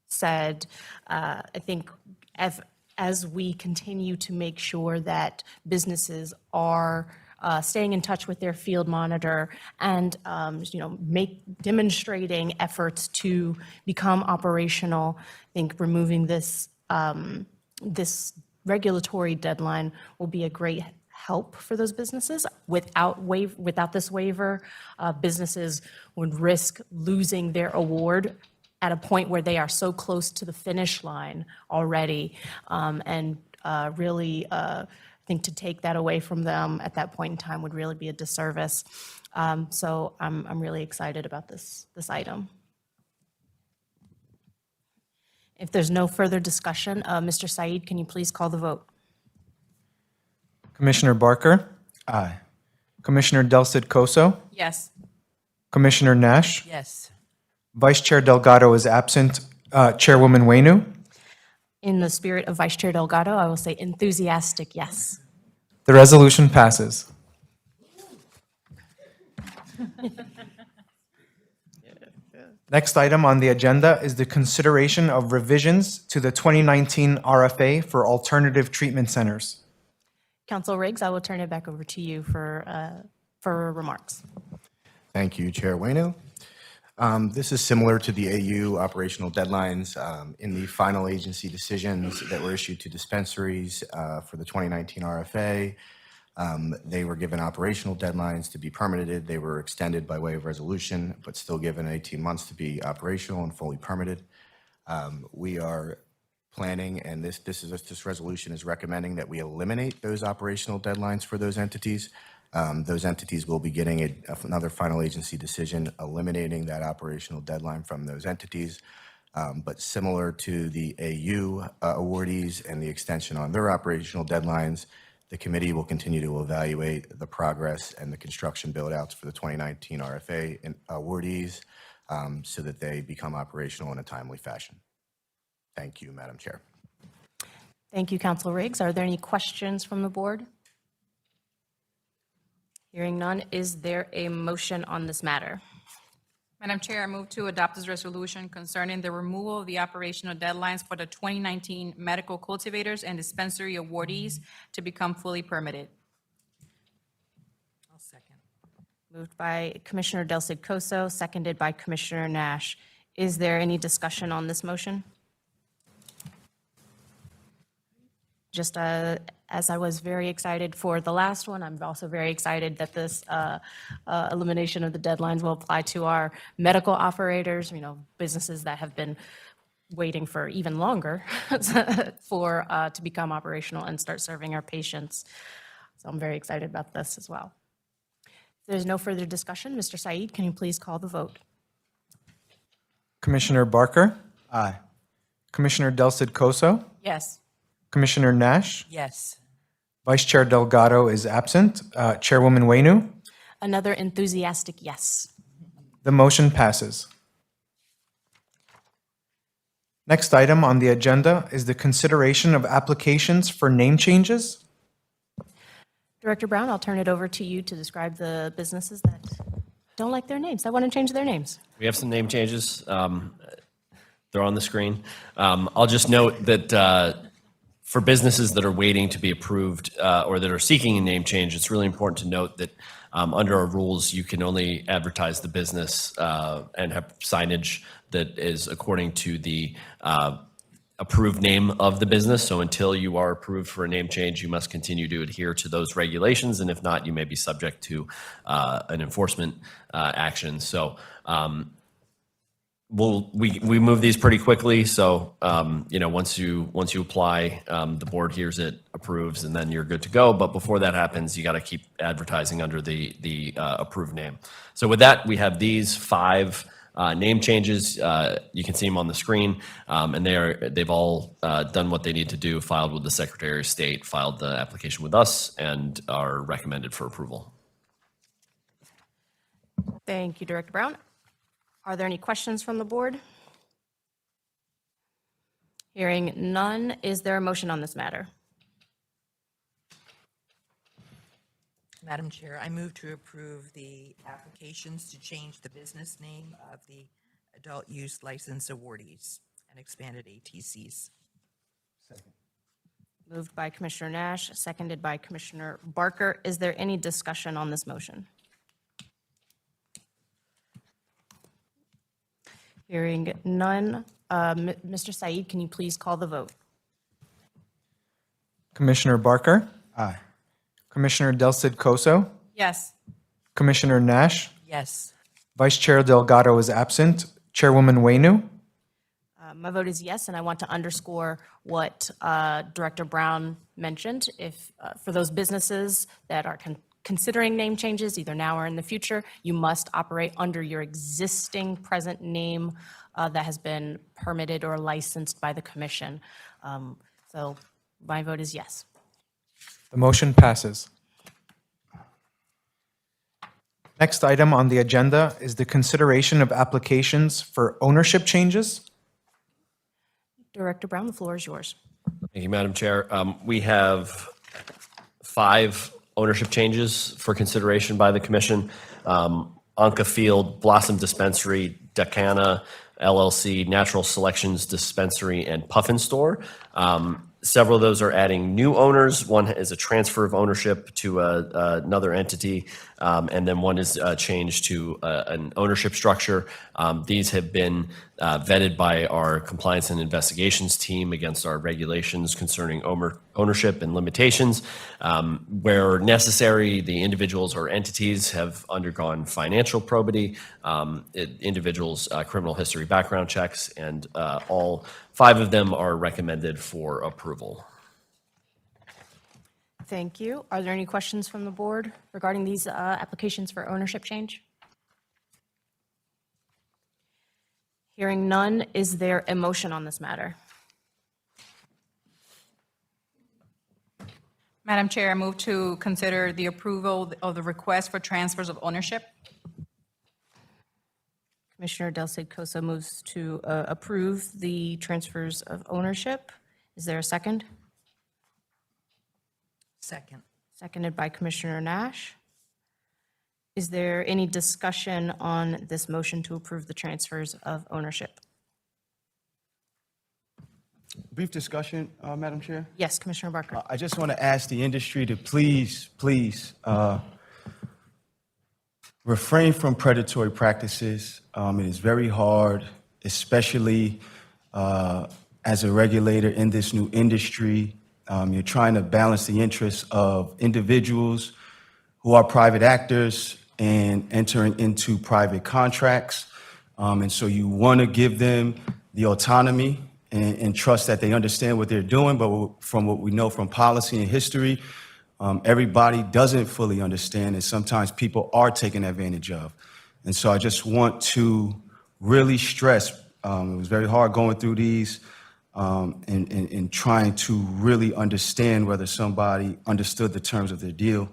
Speaker 1: said, I think as we continue to make sure that businesses are staying in touch with their field monitor and, demonstrating efforts to become operational, I think removing this regulatory deadline will be a great help for those businesses. Without this waiver, businesses would risk losing their award at a point where they are so close to the finish line already, and really, I think to take that away from them at that point in time would really be a disservice. So I'm really excited about this item. If there's no further discussion, Mr. Said, can you please call the vote?
Speaker 2: Commissioner Barker,
Speaker 3: Aye.
Speaker 2: Commissioner Del Cid Coso,
Speaker 4: Yes.
Speaker 2: Commissioner Nash,
Speaker 7: Yes.
Speaker 2: Vice Chair Delgado is absent. Chairwoman Wainu,
Speaker 1: In the spirit of Vice Chair Delgado, I will say enthusiastic yes.
Speaker 2: the resolution passes. Next item on the agenda is the consideration of revisions to the 2019 RFA for alternative treatment centers.
Speaker 1: Council Riggs, I will turn it back over to you for remarks.
Speaker 8: Thank you, Chair Waino. This is similar to the AU operational deadlines in the final agency decisions that were issued to dispensaries for the 2019 RFA. They were given operational deadlines to be permitted. They were extended by way of resolution, but still given 18 months to be operational and fully permitted. We are planning, and this resolution is recommending that we eliminate those operational deadlines for those entities. Those entities will be getting another final agency decision eliminating that operational deadline from those entities. But similar to the AU awardees and the extension on their operational deadlines, the committee will continue to evaluate the progress and the construction build-outs for the 2019 RFA awardees so that they become operational in a timely fashion. Thank you, Madam Chair.
Speaker 1: Thank you, Council Riggs. Are there any questions from the board? Hearing none, is there a motion on this matter?
Speaker 4: Madam Chair, I move to adopt this resolution concerning the removal of the operational deadlines for the 2019 medical cultivators and dispensary awardees to become fully permitted.
Speaker 7: I'll second.
Speaker 1: Moved by Commissioner Del Cid Coso, seconded by Commissioner Nash. Is there any discussion on this motion? Just as I was very excited for the last one, I'm also very excited that this elimination of the deadlines will apply to our medical operators, businesses that have been waiting for even longer to become operational and start serving our patients. So I'm very excited about this as well. If there's no further discussion, Mr. Said, can you please call the vote?
Speaker 2: Commissioner Barker,
Speaker 3: Aye.
Speaker 2: Commissioner Del Cid Coso,
Speaker 1: Yes.
Speaker 2: Commissioner Nash,
Speaker 7: Yes.
Speaker 2: Vice Chair Delgado is absent. Chairwoman Wainu,
Speaker 1: Another enthusiastic yes.
Speaker 2: the motion passes. Next item on the agenda is the consideration of applications for name changes.
Speaker 1: Director Brown, I'll turn it over to you to describe the businesses that don't like their names. I want to change their names.
Speaker 5: We have some name changes. They're on the screen. I'll just note that for businesses that are waiting to be approved or that are seeking a name change, it's really important to note that under our rules, you can only advertise the business and have signage that is according to the approved name of the business. So until you are approved for a name change, you must continue to adhere to those regulations. And if not, you may be subject to an enforcement action. So we move these pretty quickly. So, once you apply, the board hears it, approves, and then you're good to go. But before that happens, you got to keep advertising under the approved name. So with that, we have these 5 name changes. You can see them on the screen, and they've all done what they need to do, filed with the Secretary of State, filed the application with us, and are recommended for approval.
Speaker 1: Thank you, Director Brown. Are there any questions from the board? Hearing none, is there a motion on this matter?
Speaker 7: Madam Chair, I move to approve the applications to change the business name of the adult use license awardees and expanded ATCs.
Speaker 1: Moved by Commissioner Nash, seconded by Commissioner Barker. Is there any discussion on this motion? Hearing none. Mr. Said, can you please call the vote?
Speaker 2: Commissioner Barker,
Speaker 3: Aye.
Speaker 2: Commissioner Del Cid Coso,
Speaker 1: Yes.
Speaker 2: Commissioner Nash,
Speaker 7: Yes.
Speaker 2: Vice Chair Delgado is absent. Chairwoman Wainu,
Speaker 1: My vote is yes, and I want to underscore what Director Brown mentioned. If, for those businesses that are considering name changes, either now or in the future, you must operate under your existing present name that has been permitted or licensed by the commission. So my vote is yes.
Speaker 2: the motion passes. Next item on the agenda is the consideration of applications for ownership changes.
Speaker 1: Director Brown, the floor is yours.
Speaker 5: Thank you, Madam Chair. We have 5 ownership changes for consideration by the commission. Anka Field, Blossom Dispensary, Dakana LLC, Natural Selections Dispensary, and Puffin Store. Several of those are adding new owners. One is a transfer of ownership to another entity, and then one is changed to an ownership structure. These have been vetted by our compliance and investigations team against our regulations concerning ownership and limitations. Where necessary, the individuals or entities have undergone financial probity, individuals' criminal history background checks, and all 5 of them are recommended for approval.
Speaker 1: Thank you. Are there any questions from the board regarding these applications for ownership change? Hearing none, is there a motion on this matter?
Speaker 4: Madam Chair, I move to consider the approval of the request for transfers of ownership.
Speaker 1: Commissioner Del Cid Coso moves to approve the transfers of ownership. Is there a second?
Speaker 7: Second.
Speaker 1: Seconded by Commissioner Nash. Is there any discussion on this motion to approve the transfers of ownership?
Speaker 3: Brief discussion, Madam Chair.
Speaker 1: Yes, Commissioner Barker.
Speaker 3: I just want to ask the industry to please refrain from predatory practices. It is very hard, especially as a regulator in this new industry. You're trying to balance the interests of individuals who are private actors and entering into private contracts. And so you want to give them the autonomy and trust that they understand what they're doing. But from what we know from policy and history, everybody doesn't fully understand, and sometimes people are taken advantage of. And so I just want to really stress, it was very hard going through these and trying to really understand whether somebody understood the terms of their deal.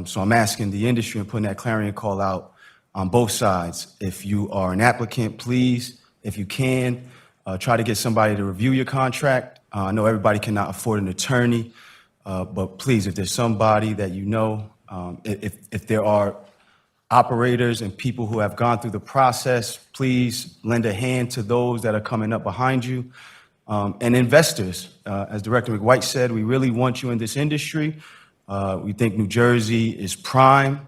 Speaker 3: So I'm asking the industry and putting that clarion call out on both sides. If you are an applicant, please, if you can, try to get somebody to review your contract. I know everybody cannot afford an attorney, but please, if there's somebody that you know, if there are operators and people who have gone through the process, please lend a hand to those that are coming up behind you. And investors, as Director McWhite said, we really want you in this industry. We think New Jersey is prime,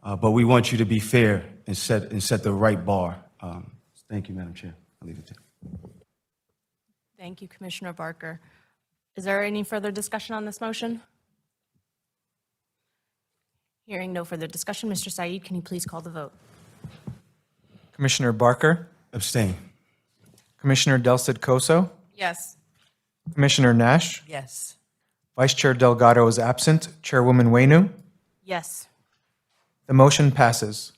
Speaker 3: but we want you to be fair and set the right bar. Thank you, Madam Chair. I'll leave it there.
Speaker 1: Thank you, Commissioner Barker. Is there any further discussion on this motion? Hearing no further discussion, Mr. Said, can you please call the vote?
Speaker 2: Commissioner Barker,
Speaker 3: Abstain.
Speaker 2: Commissioner Del Cid Coso,
Speaker 4: Yes.
Speaker 2: Commissioner Nash,
Speaker 7: Yes.
Speaker 2: Vice Chair Delgado is absent, Chairwoman Wenu.
Speaker 1: Yes.
Speaker 2: The motion passes.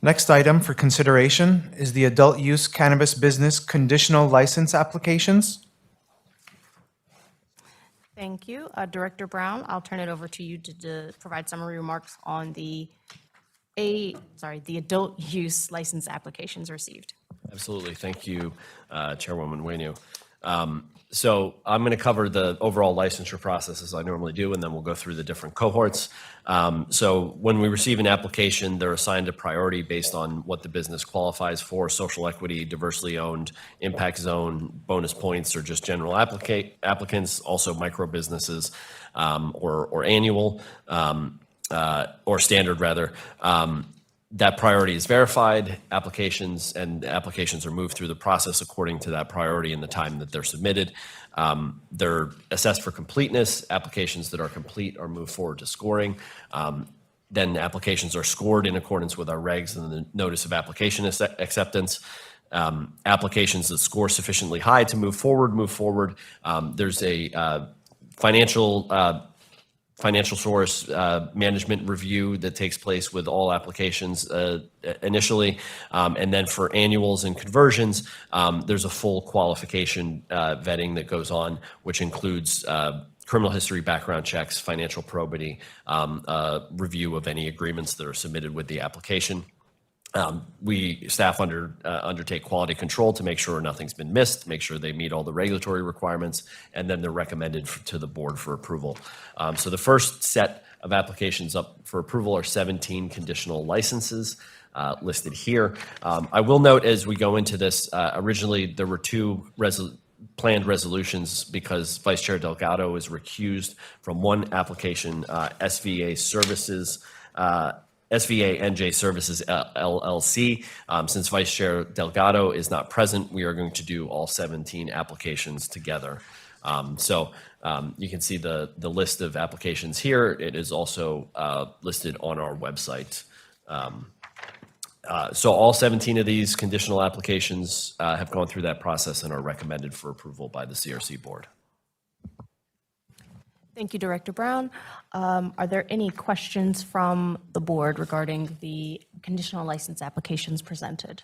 Speaker 2: Next item for consideration is the adult use cannabis business conditional license applications.
Speaker 1: Thank you. Director Brown, I'll turn it over to you to provide summary remarks on the adult use license applications received.
Speaker 5: Absolutely. Thank you, Chairwoman Wenu. So I'm going to cover the overall licensure process as I normally do, and then we'll go through the different cohorts. So when we receive an application, they're assigned a priority based on what the business qualifies for: social equity, diversely owned, impact zone, bonus points, or just general applicants, also micro businesses, or annual, or standard rather. That priority is verified, applications are moved through the process according to that priority and the time that they're submitted. They're assessed for completeness. Applications that are complete are moved forward to scoring. Then applications are scored in accordance with our regs and the notice of application acceptance. Applications that score sufficiently high to move forward. There's a financial source management review that takes place with all applications initially. And then for annuals and conversions, there's a full qualification vetting that goes on, which includes criminal history, background checks, financial probity, review of any agreements that are submitted with the application. Staff undertake quality control to make sure nothing's been missed, make sure they meet all the regulatory requirements, and then they're recommended to the board for approval. So the first set of applications up for approval are 17 conditional licenses listed here. I will note as we go into this, originally there were two planned resolutions because Vice Chair Delgado is recused from one application, SVA NJ Services LLC. Since Vice Chair Delgado is not present, we are going to do all 17 applications together. So you can see the list of applications here. It is also listed on our website. So all 17 of these conditional applications have gone through that process and are recommended for approval by the CRC board.
Speaker 1: Thank you, Director Brown. Are there any questions from the board regarding the conditional license applications presented?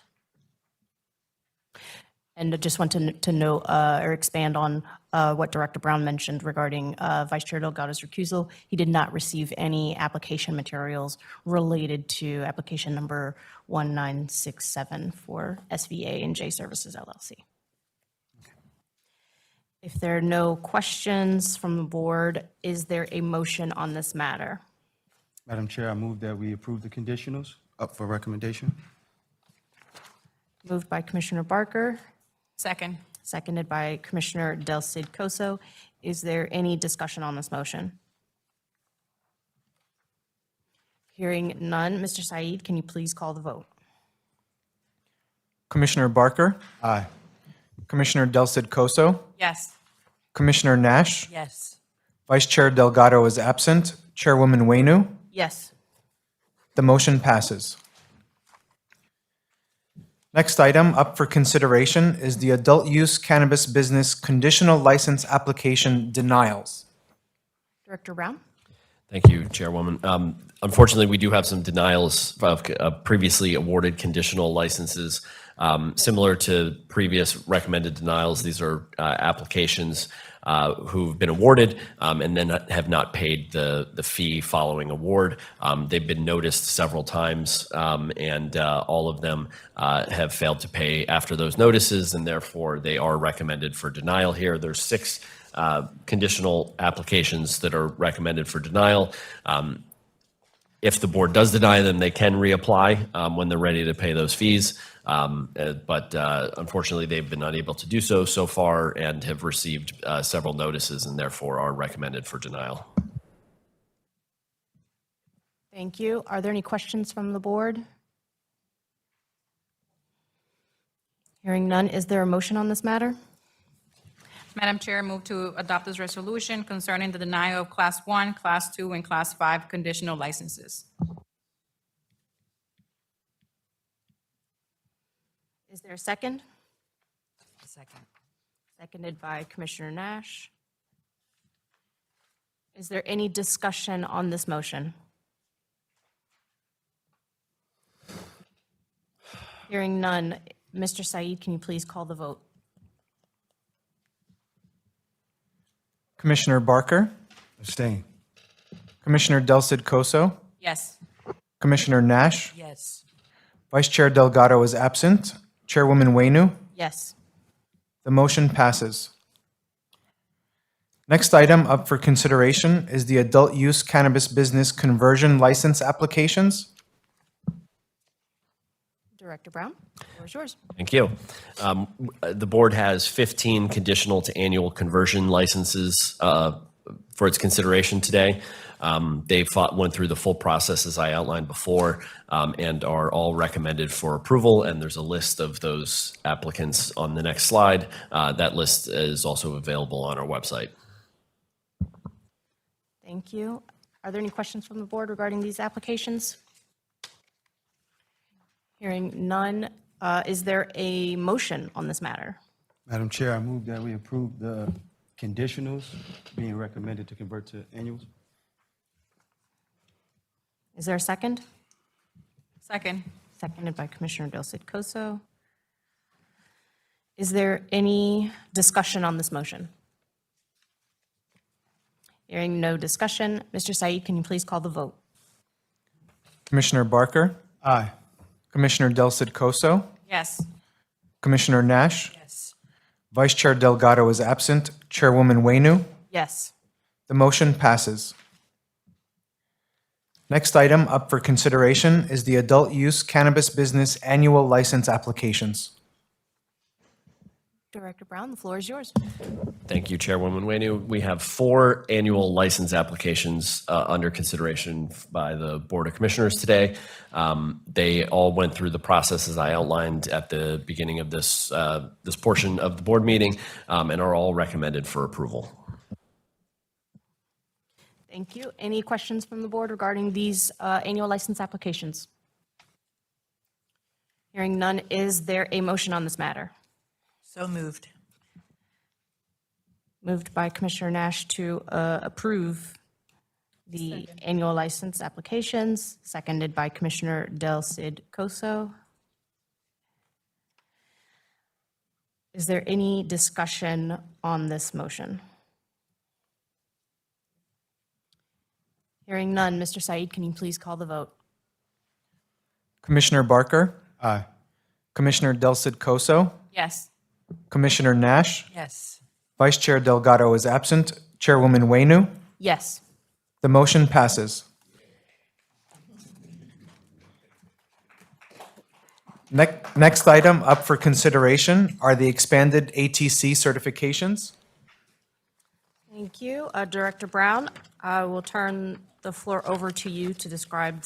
Speaker 1: And I just want to note or expand on what Director Brown mentioned regarding Vice Chair Delgado's recusal. He did not receive any application materials related to application number 1967 for SVA and J Services LLC. If there are no questions from the board, is there a motion on this matter?
Speaker 3: Madam Chair, I move that we approve the conditionals up for recommendation.
Speaker 1: Moved by Commissioner Barker,
Speaker 4: Second.
Speaker 1: seconded by Commissioner Del Cid Coso. Is there any discussion on this motion? Hearing none, Mr. Said, can you please call the vote?
Speaker 2: Commissioner Barker,
Speaker 3: Aye.
Speaker 2: Commissioner Del Cid Coso,
Speaker 4: Yes.
Speaker 2: Commissioner Nash,
Speaker 7: Yes.
Speaker 2: Vice Chair Delgado is absent, Chairwoman Wenu.
Speaker 1: Yes.
Speaker 2: The motion passes. Next item up for consideration is the adult use cannabis business conditional license application denials.
Speaker 1: Director Brown?
Speaker 5: Thank you, Chairwoman. Unfortunately, we do have some denials of previously awarded conditional licenses. Similar to previous recommended denials, these are applications who've been awarded and then have not paid the fee following award. They've been noticed several times, and all of them have failed to pay after those notices, and therefore they are recommended for denial here. There's 6 conditional applications that are recommended for denial. If the board does deny them, they can reapply when they're ready to pay those fees. But unfortunately, they've been unable to do so far and have received several notices and therefore are recommended for denial.
Speaker 1: Thank you. Are there any questions from the board? Hearing none, is there a motion on this matter?
Speaker 4: Madam Chair, move to adopt this resolution concerning the denial of Class 1, Class 2, and Class 5 conditional licenses.
Speaker 1: Is there a second?
Speaker 7: Second.
Speaker 1: Seconded by Commissioner Nash. Is there any discussion on this motion? Hearing none, Mr. Said, can you please call the vote?
Speaker 2: Commissioner Barker,
Speaker 3: Abstain.
Speaker 2: Commissioner Del Cid Coso,
Speaker 4: Yes.
Speaker 2: Commissioner Nash,
Speaker 7: Yes.
Speaker 2: Vice Chair Delgado is absent, Chairwoman Wainu.
Speaker 1: Yes.
Speaker 2: The motion passes. Next item up for consideration is the adult use cannabis business conversion license applications.
Speaker 1: Director Brown, the floor is yours.
Speaker 5: Thank you. The board has 15 conditional to annual conversion licenses for its consideration today. They went through the full process as I outlined before and are all recommended for approval. And there's a list of those applicants on the next slide. That list is also available on our website.
Speaker 1: Thank you. Are there any questions from the board regarding these applications? Hearing none, is there a motion on this matter?
Speaker 3: Madam Chair, I move that we approve the conditionals being recommended to convert to annuals.
Speaker 1: Is there a second?
Speaker 4: Second.
Speaker 1: Seconded by Commissioner Del Cid Coso. Is there any discussion on this motion? Hearing no discussion, Mr. Said, can you please call the vote?
Speaker 2: Commissioner Barker,
Speaker 3: Aye.
Speaker 2: Commissioner Del Cid Coso,
Speaker 4: Yes.
Speaker 2: Commissioner Nash,
Speaker 7: Yes.
Speaker 2: Vice Chair Delgado is absent, Chairwoman Wainu.
Speaker 1: Yes.
Speaker 2: The motion passes. Next item up for consideration is the adult use cannabis business annual license applications.
Speaker 1: Director Brown, the floor is yours.
Speaker 5: Thank you, Chairwoman Wainu. We have 4 annual license applications under consideration by the Board of Commissioners today. They all went through the process as I outlined at the beginning of this portion of the board meeting and are all recommended for approval.
Speaker 1: Thank you. Any questions from the board regarding these annual license applications? Hearing none, is there a motion on this matter?
Speaker 7: So moved.
Speaker 1: Moved by Commissioner Nash to approve the annual license applications, seconded by Commissioner Del Cid Coso. Is there any discussion on this motion? Hearing none, Mr. Said, can you please call the vote?
Speaker 2: Commissioner Barker,
Speaker 3: Aye.
Speaker 2: Commissioner Del Cid Coso,
Speaker 4: Yes.
Speaker 2: Commissioner Nash,
Speaker 7: Yes.
Speaker 2: Vice Chair Delgado is absent, Chairwoman Wainu.
Speaker 1: Yes.
Speaker 2: The motion passes. Next item up for consideration are the expanded ATC certifications.
Speaker 1: Thank you. Director Brown, I will turn the floor over to you to describe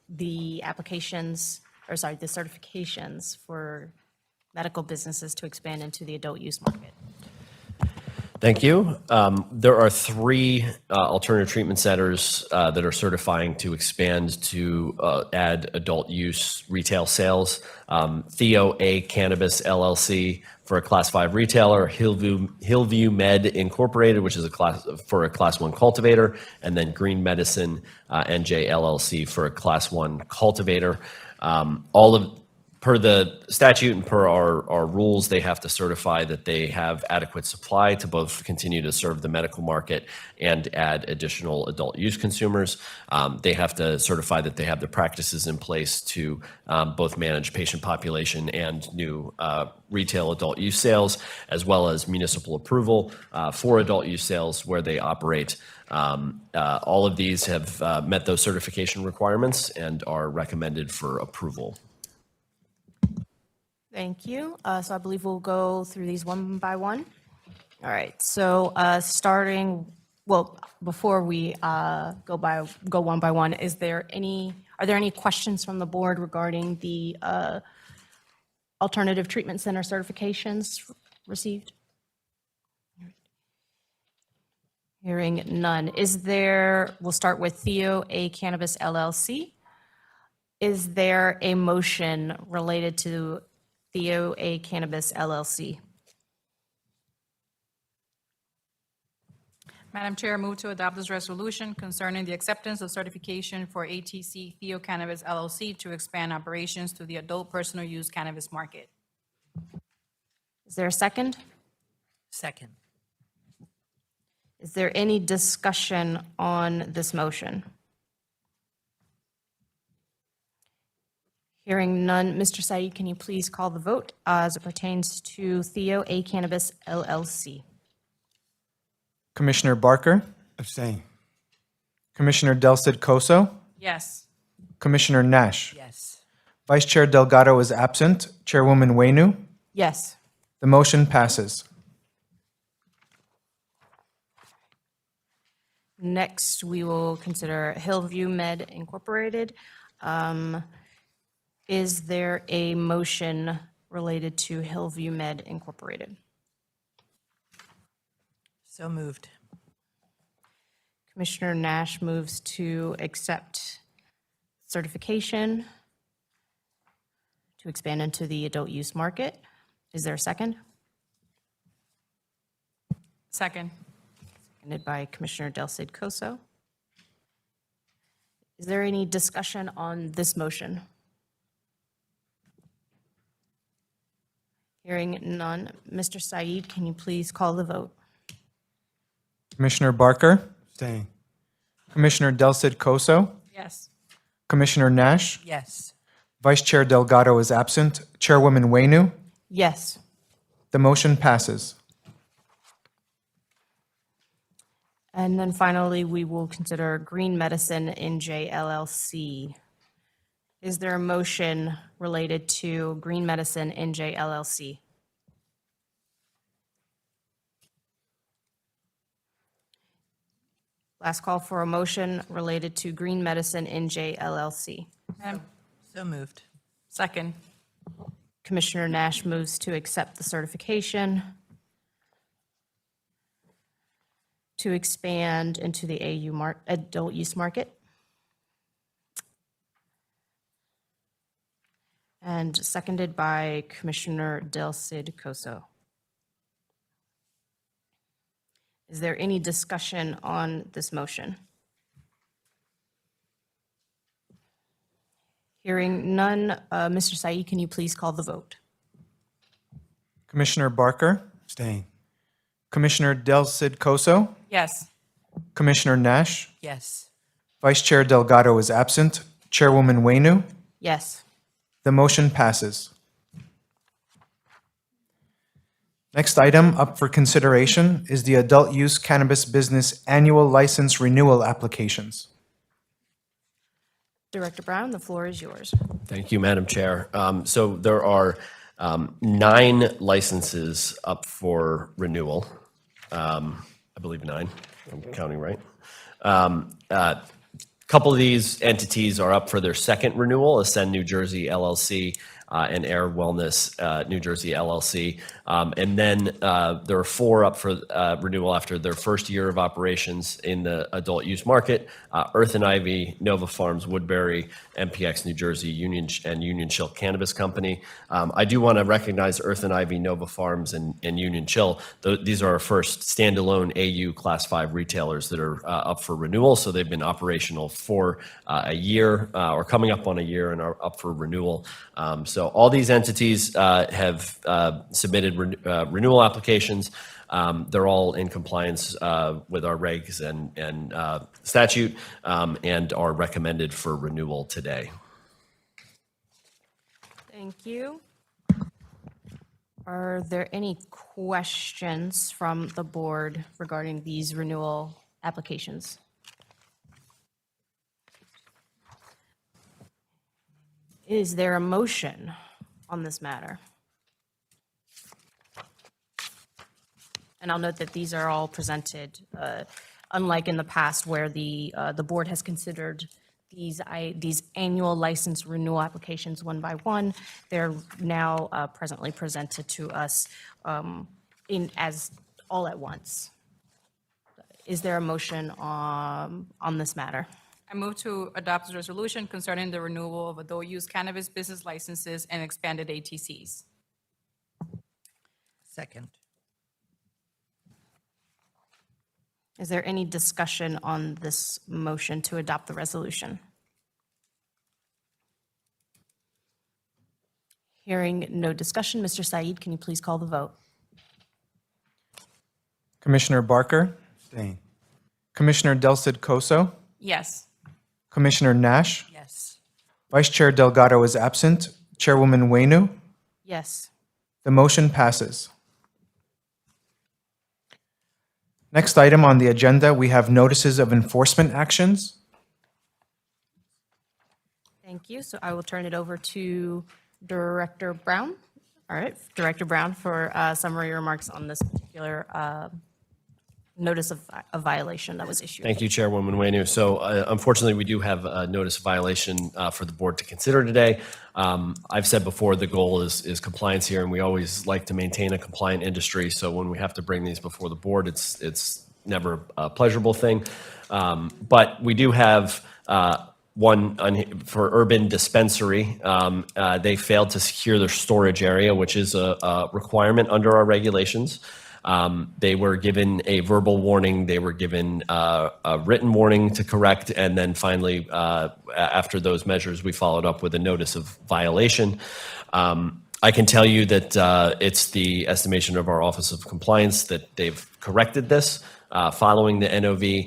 Speaker 1: the applications, or sorry, the certifications for medical businesses to expand into the adult use market.
Speaker 5: Thank you. There are 3 alternative treatment centers that are certifying to expand to add adult use retail sales. Theo A Cannabis LLC for a Class 5 retailer, Hillview Med Incorporated, which is a Class 1 cultivator, and then Green Medicine NJ LLC for a Class 1 cultivator. Per the statute and per our rules, they have to certify that they have adequate supply to both continue to serve the medical market and add additional adult use consumers. They have to certify that they have the practices in place to both manage patient population and new retail adult use sales, as well as municipal approval for adult use sales where they operate. All of these have met those certification requirements and are recommended for approval.
Speaker 1: Thank you. So I believe we'll go through these one by one. All right, so before we go one by one, are there any questions from the board regarding the alternative treatment center certifications received? Hearing none. We'll start with Theo A Cannabis LLC. Is there a motion related to Theo A Cannabis LLC?
Speaker 4: Madam Chair, I move to adopt this resolution concerning the acceptance of certification for ATC Theo Cannabis LLC to expand operations to the adult personal use cannabis market.
Speaker 1: Is there a second?
Speaker 7: Second.
Speaker 1: Is there any discussion on this motion? Hearing none, Mr. Said, can you please call the vote as it pertains to Theo A Cannabis LLC?
Speaker 2: Commissioner Barker,
Speaker 3: Abstain.
Speaker 2: Commissioner Del Cid Coso,
Speaker 4: Yes.
Speaker 2: Commissioner Nash.
Speaker 7: Yes.
Speaker 2: Vice Chair Delgado is absent. Chairwoman Wainu.
Speaker 1: Yes.
Speaker 2: The motion passes.
Speaker 1: Next, we will consider Hillview Med Incorporated. Is there a motion related to Hillview Med Incorporated?
Speaker 7: So moved.
Speaker 1: Commissioner Nash moves to accept certification to expand into the adult use market. Is there a second?
Speaker 4: Second.
Speaker 1: Seconded by Commissioner Del Cid Coso. Is there any discussion on this motion? Hearing none. Mr. Said, can you please call the vote?
Speaker 2: Commissioner Barker,
Speaker 3: Abstain.
Speaker 2: Commissioner Del Cid Coso,
Speaker 4: Yes.
Speaker 2: Commissioner Nash.
Speaker 7: Yes.
Speaker 2: Vice Chair Delgado is absent. Chairwoman Wainu.
Speaker 1: Yes.
Speaker 2: The motion passes.
Speaker 1: And then finally, we will consider Green Medicine NJ LLC. Is there a motion related to Green Medicine NJ LLC? Last call for a motion related to Green Medicine NJ LLC.
Speaker 7: So moved.
Speaker 4: Second.
Speaker 1: Commissioner Nash moves to accept the certification to expand into the adult use market. And seconded by Commissioner Del Cid Coso. Is there any discussion on this motion? Hearing none, Mr. Said, can you please call the vote?
Speaker 2: Commissioner Barker,
Speaker 3: Abstain.
Speaker 2: Commissioner Del Cid Coso,
Speaker 4: Yes.
Speaker 2: Commissioner Nash.
Speaker 7: Yes.
Speaker 2: Vice Chair Delgado is absent. Chairwoman Wainu.
Speaker 1: Yes.
Speaker 2: The motion passes. Next item up for consideration is the adult use cannabis business annual license renewal applications.
Speaker 1: Director Brown, the floor is yours.
Speaker 5: Thank you, Madam Chair. So there are 9 licenses up for renewal. I believe 9, if I'm counting right. A couple of these entities are up for their second renewal, Ascend New Jersey LLC and Air Wellness New Jersey LLC. And then there are 4 up for renewal after their first year of operations in the adult use market. Earth and Ivy, Nova Farms, Woodbury, MPX New Jersey, Union Chill Cannabis Company. I do want to recognize Earth and Ivy, Nova Farms, and Union Chill. These are our first standalone AU Class 5 retailers that are up for renewal. So they've been operational for a year or coming up on a year and are up for renewal. So So all these entities have submitted renewal applications. They're all in compliance with our regs and statute and are recommended for renewal today.
Speaker 1: Thank you. Are there any questions from the board regarding these renewal applications? Is there a motion on this matter? And I'll note that these are all presented, unlike in the past where the board has considered these annual license renewal applications one by one. They're now presently presented to us as all at once. Is there a motion on this matter?
Speaker 4: I move to adopt the resolution concerning the renewal of adult use cannabis business licenses and expanded ATCs.
Speaker 7: Second.
Speaker 1: Is there any discussion on this motion to adopt the resolution? Hearing no discussion, Mr. Said, can you please call the vote?
Speaker 2: Commissioner Barker,
Speaker 3: Abstain.
Speaker 2: Commissioner Del Cid Coso,
Speaker 4: Yes.
Speaker 2: Commissioner Nash,
Speaker 7: Yes.
Speaker 2: Vice Chair Delgado is absent, Chairwoman Wainu.
Speaker 1: Yes.
Speaker 2: The motion passes. Next item on the agenda, we have notices of enforcement actions.
Speaker 1: Thank you. So I will turn it over to Director Brown. All right, Director Brown for summary remarks on this particular notice of a violation that was issued.
Speaker 5: Thank you, Chairwoman Wainu. So unfortunately, we do have a notice of violation for the board to consider today. I've said before, the goal is compliance here, and we always like to maintain a compliant industry. So when we have to bring these before the board, it's never a pleasurable thing. But we do have one for Urban Dispensary. They failed to secure their storage area, which is a requirement under our regulations. They were given a verbal warning, they were given a written warning to correct, and then finally, after those measures, we followed up with a notice of violation. I can tell you that it's the estimation of our Office of Compliance that they've corrected this following the NOV,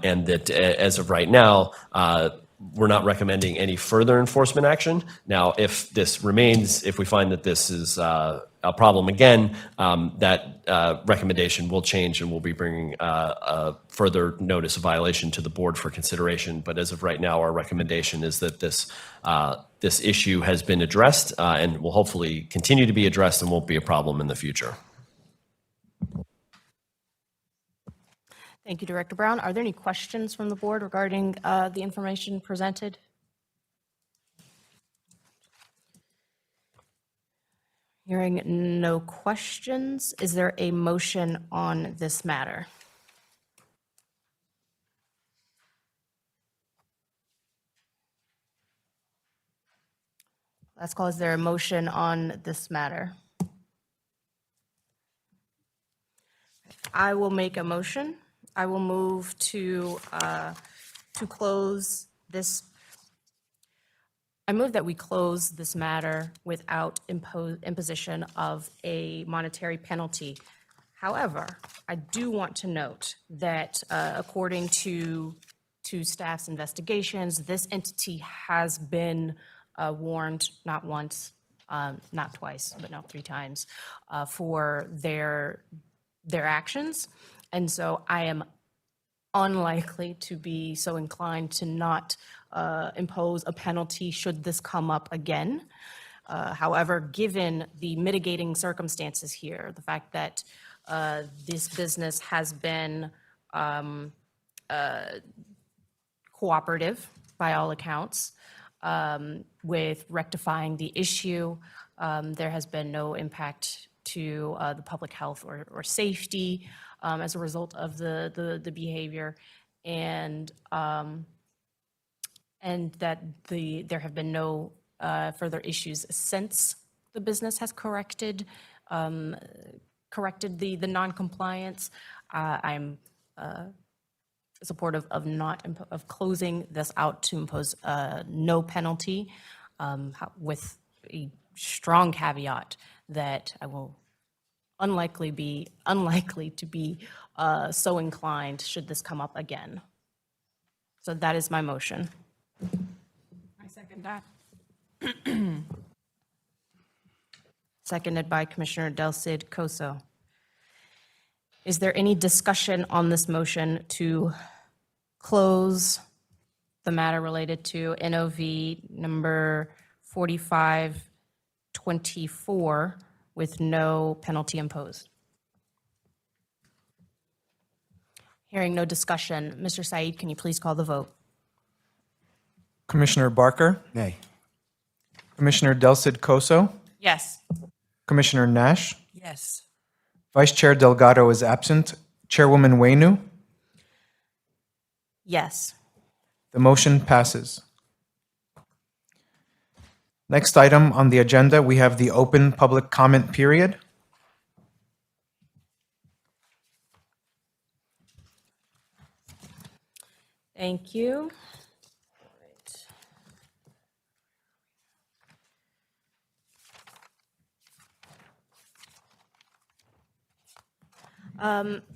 Speaker 5: and that as of right now, we're not recommending any further enforcement action. Now, if this remains, if we find that this is a problem again, that recommendation will change and we'll be bringing a further notice of violation to the board for consideration. But as of right now, our recommendation is that this issue has been addressed and will hopefully continue to be addressed and won't be a problem in the future.
Speaker 1: Thank you, Director Brown. Are there any questions from the board regarding the information presented? Hearing no questions, is there a motion on this matter? Last call, is there a motion on this matter? I will make a motion. I will move to close this. I move that we close this matter without imposition of a monetary penalty. However, I do want to note that according to staff's investigations, this entity has been warned not once, not twice, but now 3 times for their actions. And so I am unlikely to be so inclined to not impose a penalty should this come up again. However, given the mitigating circumstances here, the fact that this business has been cooperative by all accounts with rectifying the issue, there has been no impact to the public health or safety as a result of the behavior, and that there have been no further issues since the business has corrected the non-compliance. I'm supportive of closing this out to impose no penalty with a strong caveat that I will unlikely to be so inclined should this come up again. So that is my motion.
Speaker 4: I second that.
Speaker 1: Seconded by Commissioner Del Cid Coso. Is there any discussion on this motion to close the matter related to NOV number 4524 with no penalty imposed? Hearing no discussion, Mr. Said, can you please call the vote?
Speaker 2: Commissioner Barker,
Speaker 3: Nay.
Speaker 2: Commissioner Del Cid Coso,
Speaker 1: Yes.
Speaker 2: Commissioner Nash,
Speaker 7: Yes.
Speaker 2: Vice Chair Delgado is absent, Chairwoman Wainu.
Speaker 1: Yes.
Speaker 2: The motion passes. Next item on the agenda, we have the open public comment period.
Speaker 1: Thank you.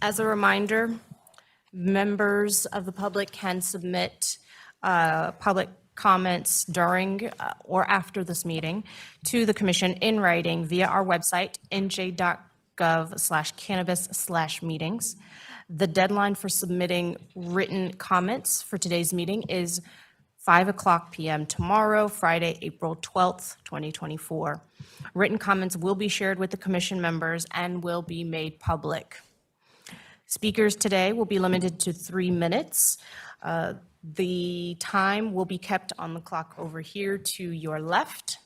Speaker 1: As a reminder, members of the public can submit public comments during or after this meeting to the commission in writing via our website, nj.gov/cannabis/meetings. The deadline for submitting written comments for today's meeting is 5:00 p.m. tomorrow, Friday, April 12th, 2024. Written comments will be shared with the commission members and will be made public. Speakers today will be limited to 3 minutes. The time will be kept on the clock over here to your left.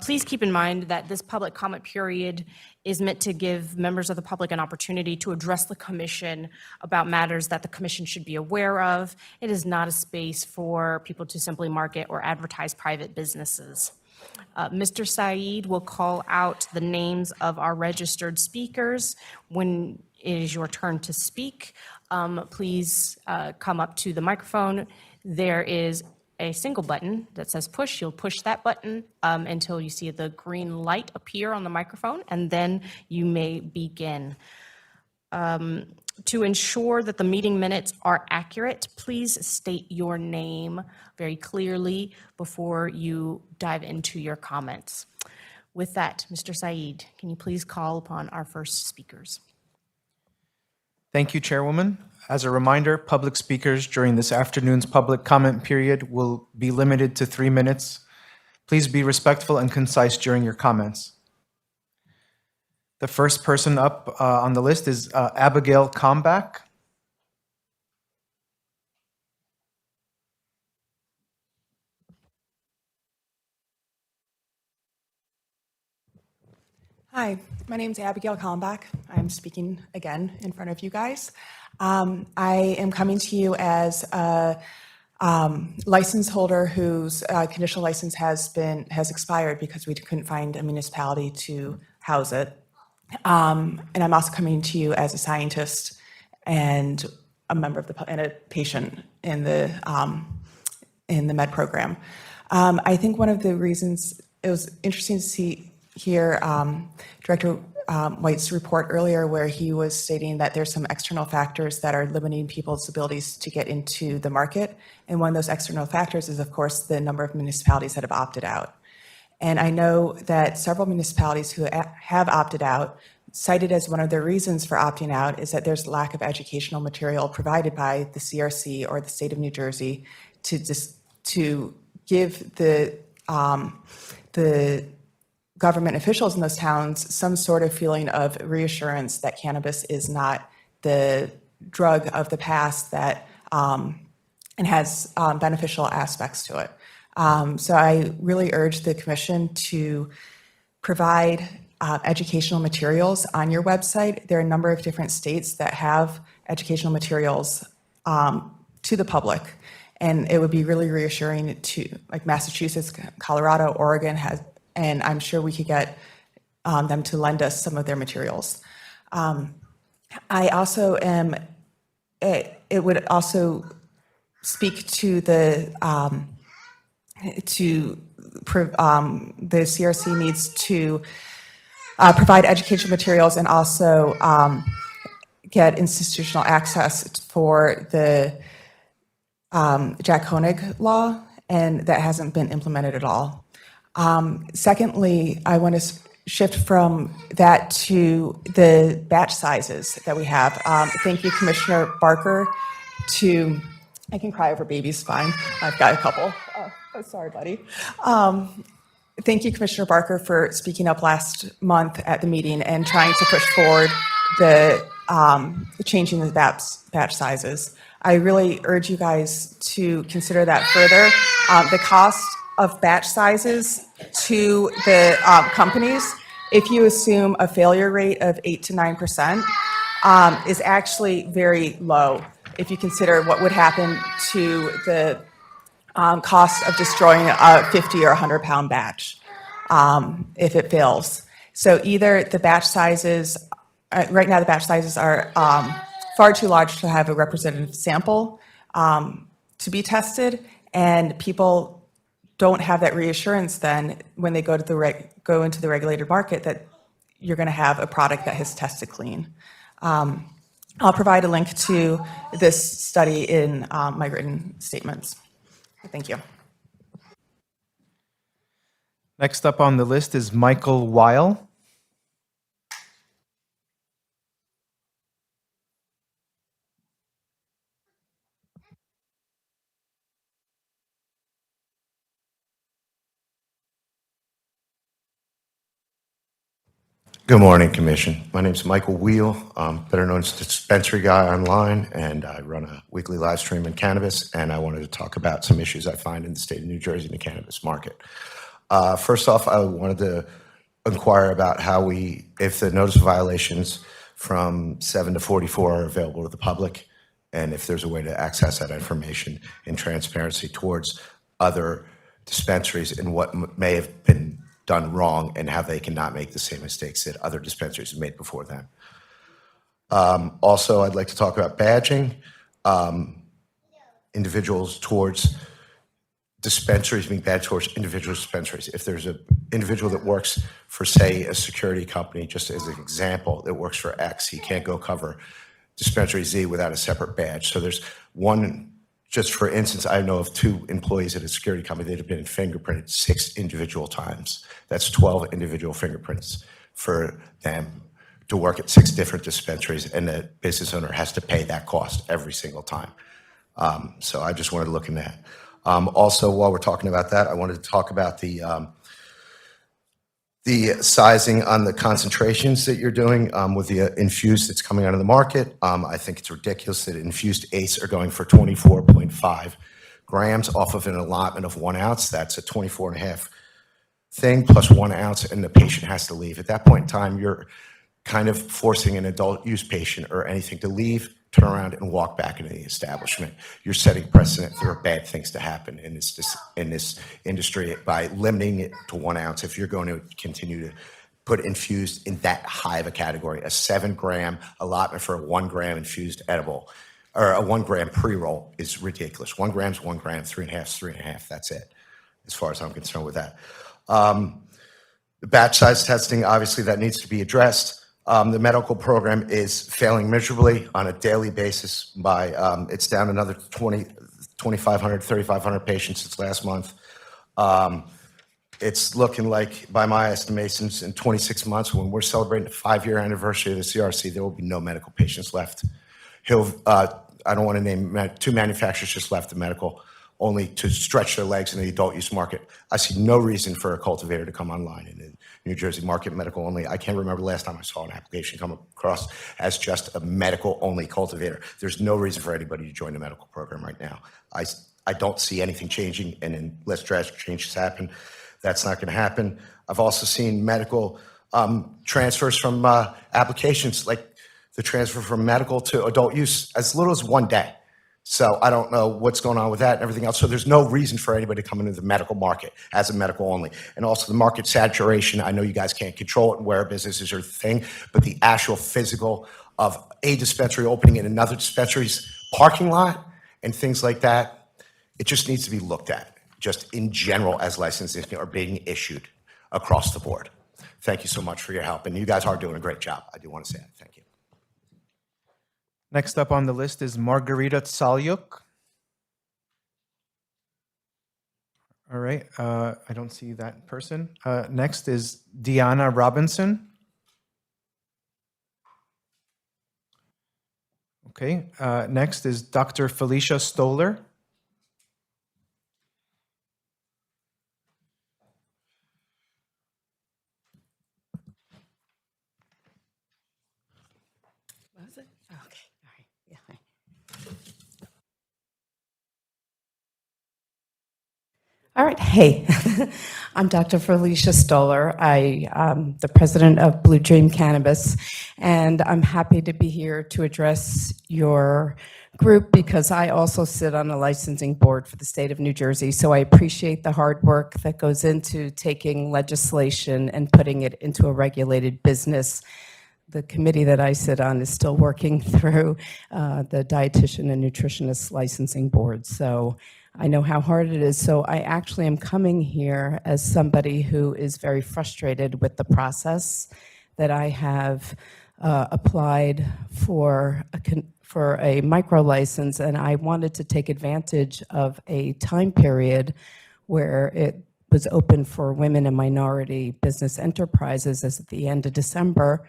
Speaker 1: Please keep in mind that this public comment period is meant to give members of the public an opportunity to address the commission about matters that the commission should be aware of. It is not a space for people to simply market or advertise private businesses. Mr. Said will call out the names of our registered speakers when it is your turn to speak. Please come up to the microphone. There is a single button that says push. You'll push that button until you see the green light appear on the microphone, and then you may begin. To ensure that the meeting minutes are accurate, please state your name very clearly before you dive into your comments. With that, Mr. Said, can you please call upon our first speakers?
Speaker 2: Thank you, Chairwoman. As a reminder, public speakers during this afternoon's public comment period will be limited to 3 minutes. Please be respectful and concise during your comments. The first person up on the list is Abigail Kalmbach.
Speaker 9: Hi, my name is Abigail Kalmbach. I'm speaking again in front of you guys. I am coming to you as a license holder whose conditional license has expired because we couldn't find a municipality to house it. And I'm also coming to you as a scientist and a member of and a patient in the med program. I think one of the reasons it was interesting to hear Director White's report earlier, where he was stating that there's some external factors that are limiting people's abilities to get into the market. And one of those external factors is, of course, the number of municipalities that have opted out. And I know that several municipalities who have opted out cited as one of their reasons for opting out is that there's lack of educational material provided by the CRC or the state of New Jersey to give the government officials in those towns some sort of feeling of reassurance that cannabis is not the drug of the past that and has beneficial aspects to it. So I really urge the commission to provide educational materials on your website. There are a number of different states that have educational materials to the public, and it would be really reassuring to, like Massachusetts, Colorado, Oregon has, and I'm sure we could get them to lend us some of their materials. I also am, it would also speak to the the CRC needs to provide educational materials and also get institutional access for the Jack Honig law, and that hasn't been implemented at all. Secondly, I want to shift from that to the batch sizes that we have. Thank you, Commissioner Barker, I can cry over babies, fine. I've got a couple. Oh, sorry, buddy. Thank you, Commissioner Barker, for speaking up last month at the meeting and trying to push forward the changing the batch sizes. I really urge you guys to consider that further. The cost of batch sizes to the companies, if you assume a failure rate of 8 to 9%, is actually very low if you consider what would happen to the cost of destroying a 50 or 100-pound batch if it fails. So either the batch sizes, right now the batch sizes are far too large to have a representative sample to be tested, and people don't have that reassurance then when they go into the regulated market that you're going to have a product that has tested clean. I'll provide a link to this study in my written statements. Thank you.
Speaker 2: Next up on the list is Michael Weil.
Speaker 8: Good morning, Commission. My name is Michael Wheel, better known as Dispensary Guy online, and I run a weekly live stream in cannabis, and I wanted to talk about some issues I find in the state of New Jersey in the cannabis market. First off, I wanted to inquire about if the notice of violations from 7 to 44 are available to the public, and if there's a way to access that information in transparency towards other dispensaries and what may have been done wrong and how they cannot make the same mistakes that other dispensaries have made before them. Also, I'd like to talk about badging individuals towards dispensaries, being badged towards individual dispensaries. If there's an individual that works for, say, a security company, just as an example, that works for X, he can't go cover dispensary Z without a separate badge. So there's one. Just for instance, I know of 2 employees at a security company that have been fingerprinted 6 individual times. That's 12 individual fingerprints for them to work at 6 different dispensaries, and the business owner has to pay that cost every single time. So I just wanted to look in that. Also, while we're talking about that, I wanted to talk about the sizing on the concentrations that you're doing with the infused that's coming out of the market. I think it's ridiculous that infused eighths are going for 24.5 grams off of an allotment of 1 ounce. That's a 24.5 thing plus 1 ounce, and the patient has to leave. At that point in time, you're kind of forcing an adult use patient or anything to leave, turn around and walk back into the establishment. You're setting precedent for bad things to happen in this industry by limiting it to 1 ounce. If you're going to continue to put infused in that high of a category, a 7-gram allotment for a 1 gram infused edible, or a 1 gram pre-roll is ridiculous. 1 gram's 1 gram, 3.5 is 3.5. That's it, as far as I'm concerned with that. The batch size testing, obviously that needs to be addressed. The medical program is failing miserably on a daily basis by, it's down another 2,500, 3,500 patients since last month. It's looking like, by my estimations, in 26 months, when we're celebrating the 5-year anniversary of the CRC, there will be no medical patients left. I don't want to name, 2 manufacturers just left the medical, only to stretch their legs in the adult use market. I see no reason for a cultivator to come online in the New Jersey market, medical only. I can't remember the last time I saw an application come across as just a medical only cultivator. There's no reason for anybody to join the medical program right now. I don't see anything changing, and unless drastic changes happen, that's not going to happen. I've also seen medical transfers from applications, like the transfer from medical to adult use, as little as 1 day. So I don't know what's going on with that and everything else. So there's no reason for anybody to come into the medical market as a medical only. And also the market saturation, I know you guys can't control it and where businesses are the thing, but the actual physical of a dispensary opening in another dispensary's parking lot and things like that, it just needs to be looked at. just in general as licenses are being issued across the board. Thank you so much for your help, and you guys are doing a great job. I do want to say that. Thank you.
Speaker 2: Next up on the list is Margarita Tsalyuk. All right, I don't see that person. Next is Deanna Robinson. Okay, next is Dr. Felicia Stoller.
Speaker 10: Was it? Okay, all right, yeah. All right, hey, I'm Dr. Felicia Stoller. I'm the president of Blue Dream Cannabis, and I'm happy to be here to address your group because I also sit on a licensing board for the state of New Jersey, so I appreciate the hard work that goes into taking legislation and putting it into a regulated business. The committee that I sit on is still working through the dietitian and nutritionist licensing board. So I know how hard it is. So I actually am coming here as somebody who is very frustrated with the process that I have applied for a micro license, and I wanted to take advantage of a time period where it was open for women and minority business enterprises as at the end of December.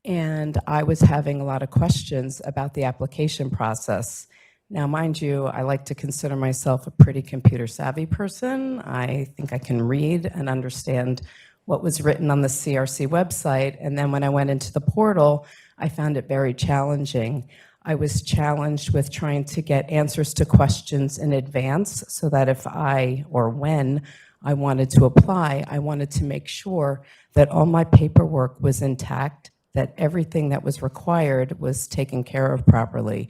Speaker 10: And I was having a lot of questions about the application process. Now, mind you, I like to consider myself a pretty computer savvy person. I think I can read and understand what was written on the CRC website. And then when I went into the portal, I found it very challenging. I was challenged with trying to get answers to questions in advance so that if I, or when I wanted to apply, I wanted to make sure that all my paperwork was intact, that everything that was required was taken care of properly.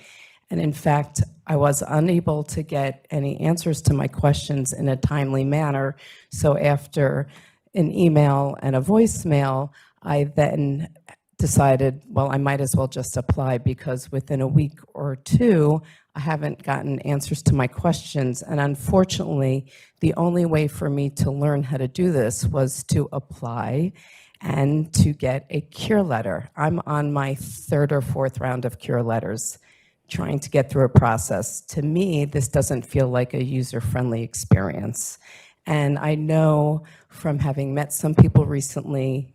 Speaker 10: And in fact, I was unable to get any answers to my questions in a timely manner. So after an email and a voicemail, I then decided, well, I might as well just apply because within a week or two, I haven't gotten answers to my questions. And unfortunately, the only way for me to learn how to do this was to apply and to get a cure letter. I'm on my third or fourth round of cure letters, trying to get through a process. To me, this doesn't feel like a user-friendly experience. And I know from having met some people recently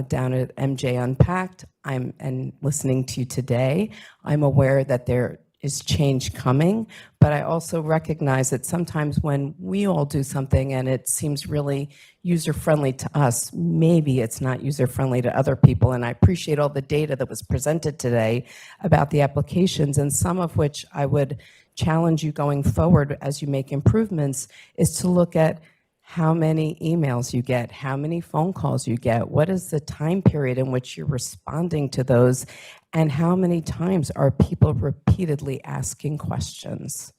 Speaker 10: down at MJ Unpacked, and listening to you today, I'm aware that there is change coming, but I also recognize that sometimes when we all do something and it seems really user-friendly to us, maybe it's not user-friendly to other people. And I appreciate all the data that was presented today about the applications, and some of which I would challenge you going forward as you make improvements is to look at how many emails you get, how many phone calls you get, what is the time period in which you're responding to those, and how many times are people repeatedly asking questions.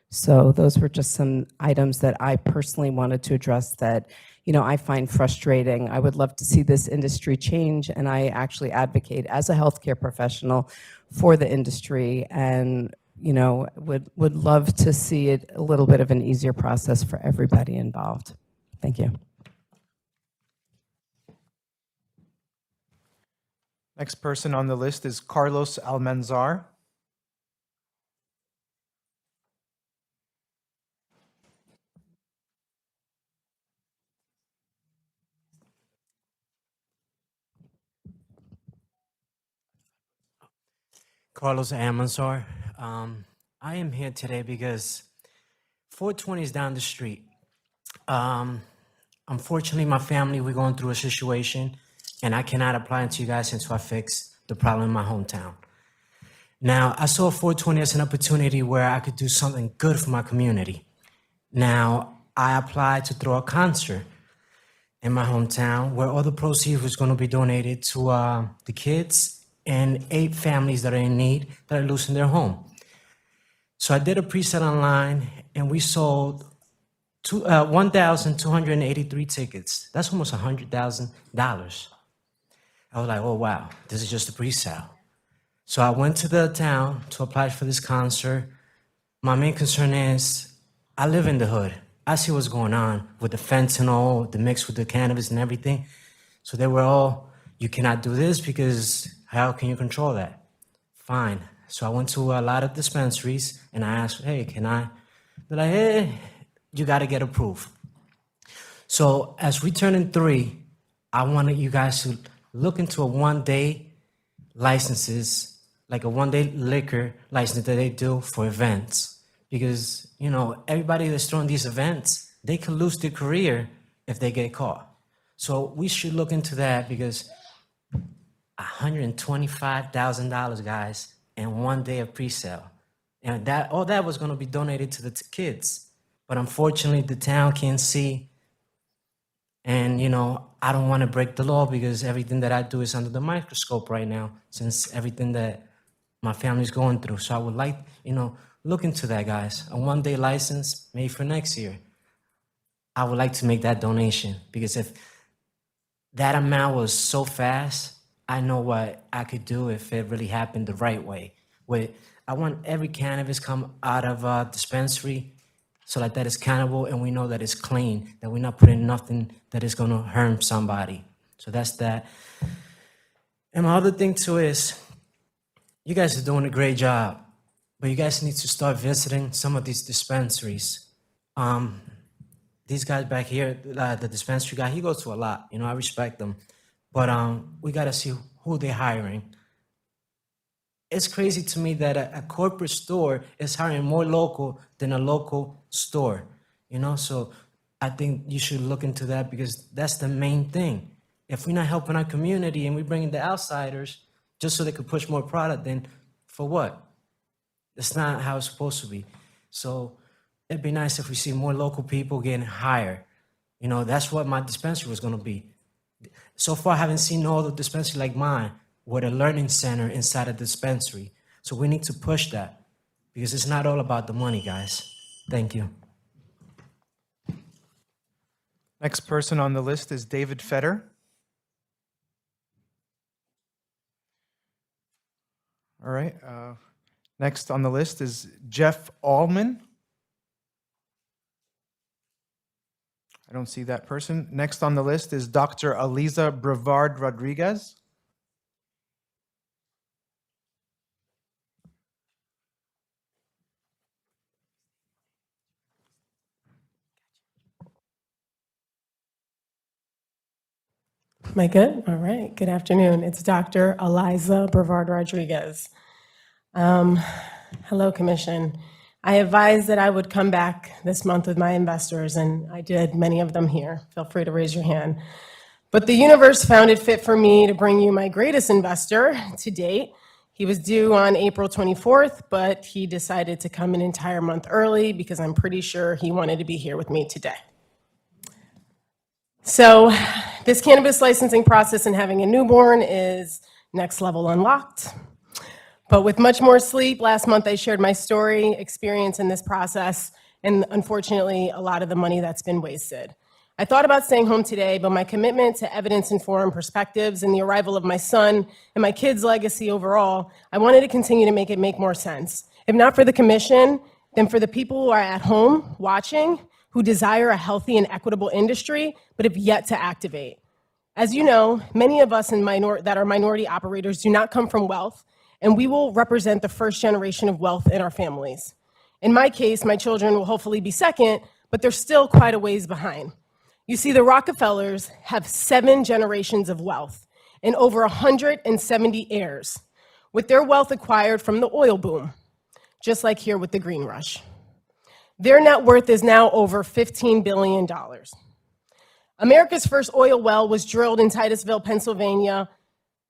Speaker 10: So those were just some items that I personally wanted to address that, you know, I find frustrating. I would love to see this industry change, and I actually advocate as a healthcare professional for the industry, and you know, would love to see it a little bit of an easier process for everybody involved. Thank you.
Speaker 2: Next person on the list is Carlos Almanzar.
Speaker 11: Carlos Almanzar. I am here today because 420 is down the street. Unfortunately, my family, we're going through a situation, and I cannot apply to you guys until I fix the problem in my hometown. Now, I saw 420 as an opportunity where I could do something good for my community. Now, I applied to throw a concert in my hometown where all the proceeds was going to be donated to the kids and 8 families that are in need that are losing their home. So I did a preset online, and we sold 1,283 tickets. That's almost $100,000. I was like, oh, wow, this is just a pre-sale. So I went to the town to apply for this concert. My main concern is I live in the hood, I see what's going on with the fentanyl, the mix with the cannabis and everything. So they were all, you cannot do this because how can you control that? Fine. So I went to a lot of dispensaries and I asked, hey, can I? They're like, hey, you got to get approved. So as we turn in 3, I wanted you guys to look into a one-day licenses, like a one-day liquor license that they do for events. Because, you know, everybody that's throwing these events, they could lose their career if they get caught. So we should look into that because $125,000, guys, and one day of pre-sale. And that all that was going to be donated to the kids. But unfortunately, the town can't see. And, you know, I don't want to break the law because everything that I do is under the microscope right now, since everything that my family's going through. So I would like, you know, look into that, guys. A one-day license, maybe for next year. I would like to make that donation because if that amount was so fast, I know what I could do if it really happened the right way. I want every cannabis come out of a dispensary so like that is cannibal and we know that it's clean, that we're not putting nothing that is gonna harm somebody. So that's that. And my other thing too is, you guys are doing a great job, but you guys need to start visiting some of these dispensaries. These guys back here, the dispensary guy, he goes to a lot, you know, I respect them. But we gotta see who they're hiring. It's crazy to me that a corporate store is hiring more local than a local store, you know? So I think you should look into that because that's the main thing. If we're not helping our community and we're bringing the outsiders just so they could push more product, then for what? That's not how it's supposed to be. So it'd be nice if we see more local people getting hired. You know, that's what my dispensary was gonna be. So far, I haven't seen no other dispensary like mine with a learning center inside a dispensary. So we need to push that because it's not all about the money, guys. Thank you.
Speaker 2: Next person on the list is David Fetter. All right. Next on the list is Jeff Allman. I don't see that person. Next on the list is Dr. Aliza Brevard Rodriguez.
Speaker 12: Am I good? All right. Good afternoon. It's Dr. Aliza Brevard Rodriguez. Hello, Commission. I advised that I would come back this month with my investors, and I did, many of them here. Feel free to raise your hand. But the universe found it fit for me to bring you my greatest investor to date. He was due on April 24th, but he decided to come an entire month early because I'm pretty sure he wanted to be here with me today. So this cannabis licensing process and having a newborn is next level unlocked. But with much more sleep, last month I shared my story, experience in this process, and unfortunately, a lot of the money that's been wasted. I thought about staying home today, but my commitment to evidence-informed perspectives and the arrival of my son and my kids' legacy overall, I wanted to continue to make it make more sense. If not for the commission, then for the people who are at home watching, who desire a healthy and equitable industry, but have yet to activate. As you know, many of us that are minority operators do not come from wealth, and we will represent the first generation of wealth in our families. In my case, my children will hopefully be second, but they're still quite a ways behind. You see, the Rockefellers have 7 generations of wealth and over 170 heirs, with their wealth acquired from the oil boom, just like here with the green rush. Their net worth is now over $15 billion. America's first oil well was drilled in Titusville, Pennsylvania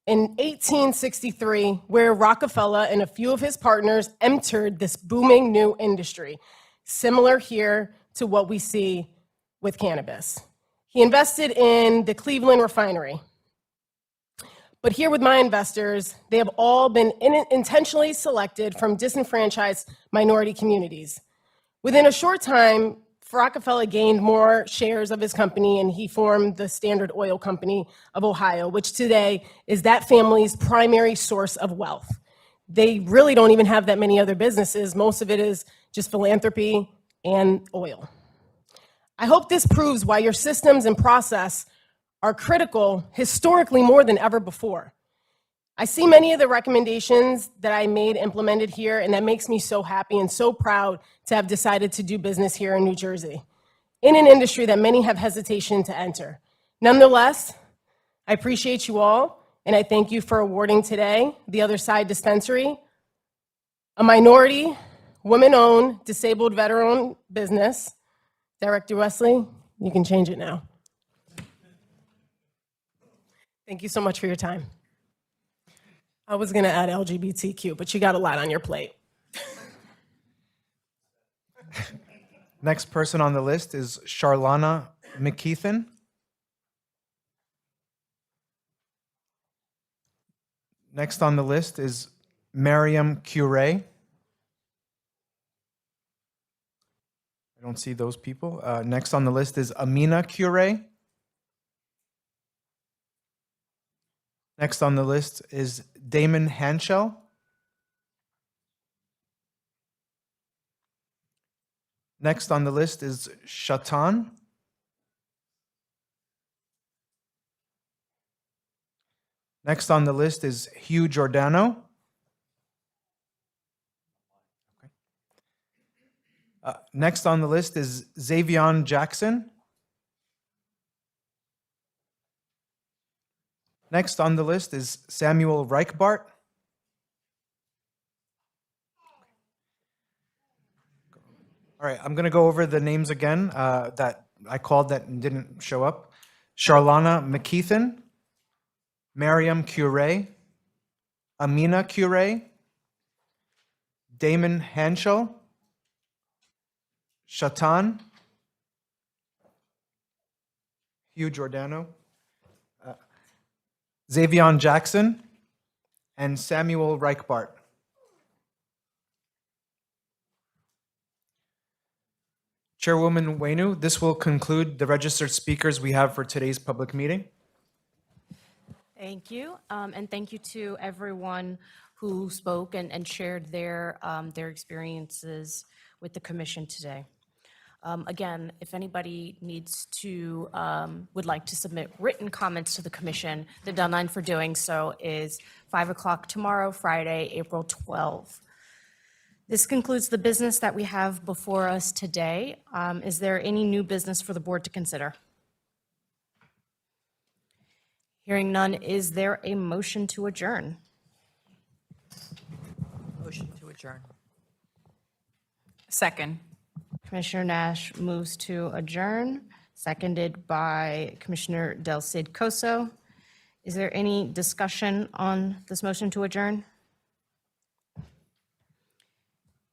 Speaker 12: in 1863, where Rockefeller and a few of his partners entered this booming new industry, similar here to what we see with cannabis. He invested in the Cleveland refinery. But here with my investors, they have all been intentionally selected from disenfranchised minority communities. Within a short time, Rockefeller gained more shares of his company, and he formed the Standard Oil Company of Ohio, which today is that family's primary source of wealth. They really don't even have that many other businesses. Most of it is just philanthropy and oil. I hope this proves why your systems and process are critical historically more than ever before. I see many of the recommendations that I made implemented here, and that makes me so happy and so proud to have decided to do business here in New Jersey, in an industry that many have hesitation to enter. Nonetheless, I appreciate you all, and I thank you for awarding today the Other Side Dispensary, a minority, women-owned, disabled veteran business. Director Wesley, you can change it now. Thank you so much for your time. I was going to add LGBTQ, but you got a lot on your plate.
Speaker 2: Next person on the list is Charlana McKeithen. Next on the list is Mariam Curé. I don't see those people. Next on the list is Amina Curé. Next on the list is Damon Hanschel. Next on the list is Shatan. Next on the list is Hugh Giordano. Next on the list is Xavion Jackson. Next on the list is Samuel Reichbart. All right, I'm going to go over the names again that I called that didn't show up. Charlana McKeithen, Mariam Curé, Amina Curé, Damon Hanschel, Shatan, Hugh Giordano, Xavion Jackson, and Samuel Reichbart. Chairwoman Wainu, this will conclude the registered speakers we have for today's public meeting.
Speaker 1: Thank you, and thank you to everyone who spoke and shared their experiences with the commission today. Again, if anybody needs to, would like to submit written comments to the commission, the deadline for doing so is 5 o'clock tomorrow, Friday, April 12th. This concludes the business that we have before us today. Is there any new business for the board to consider? Hearing none, is there a motion to adjourn?
Speaker 7: Motion to adjourn.
Speaker 4: Second.
Speaker 1: Commissioner Nash moves to adjourn, seconded by Commissioner Del Cid Coso. Is there any discussion on this motion to adjourn?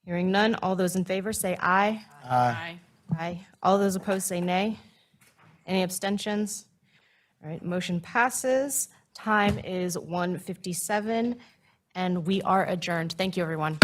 Speaker 1: Hearing none, all those in favor say aye.
Speaker 4: Aye.
Speaker 1: Aye. All those opposed say nay. Any abstentions? All right, motion passes. Time is 1:57, and we are adjourned. Thank you, everyone.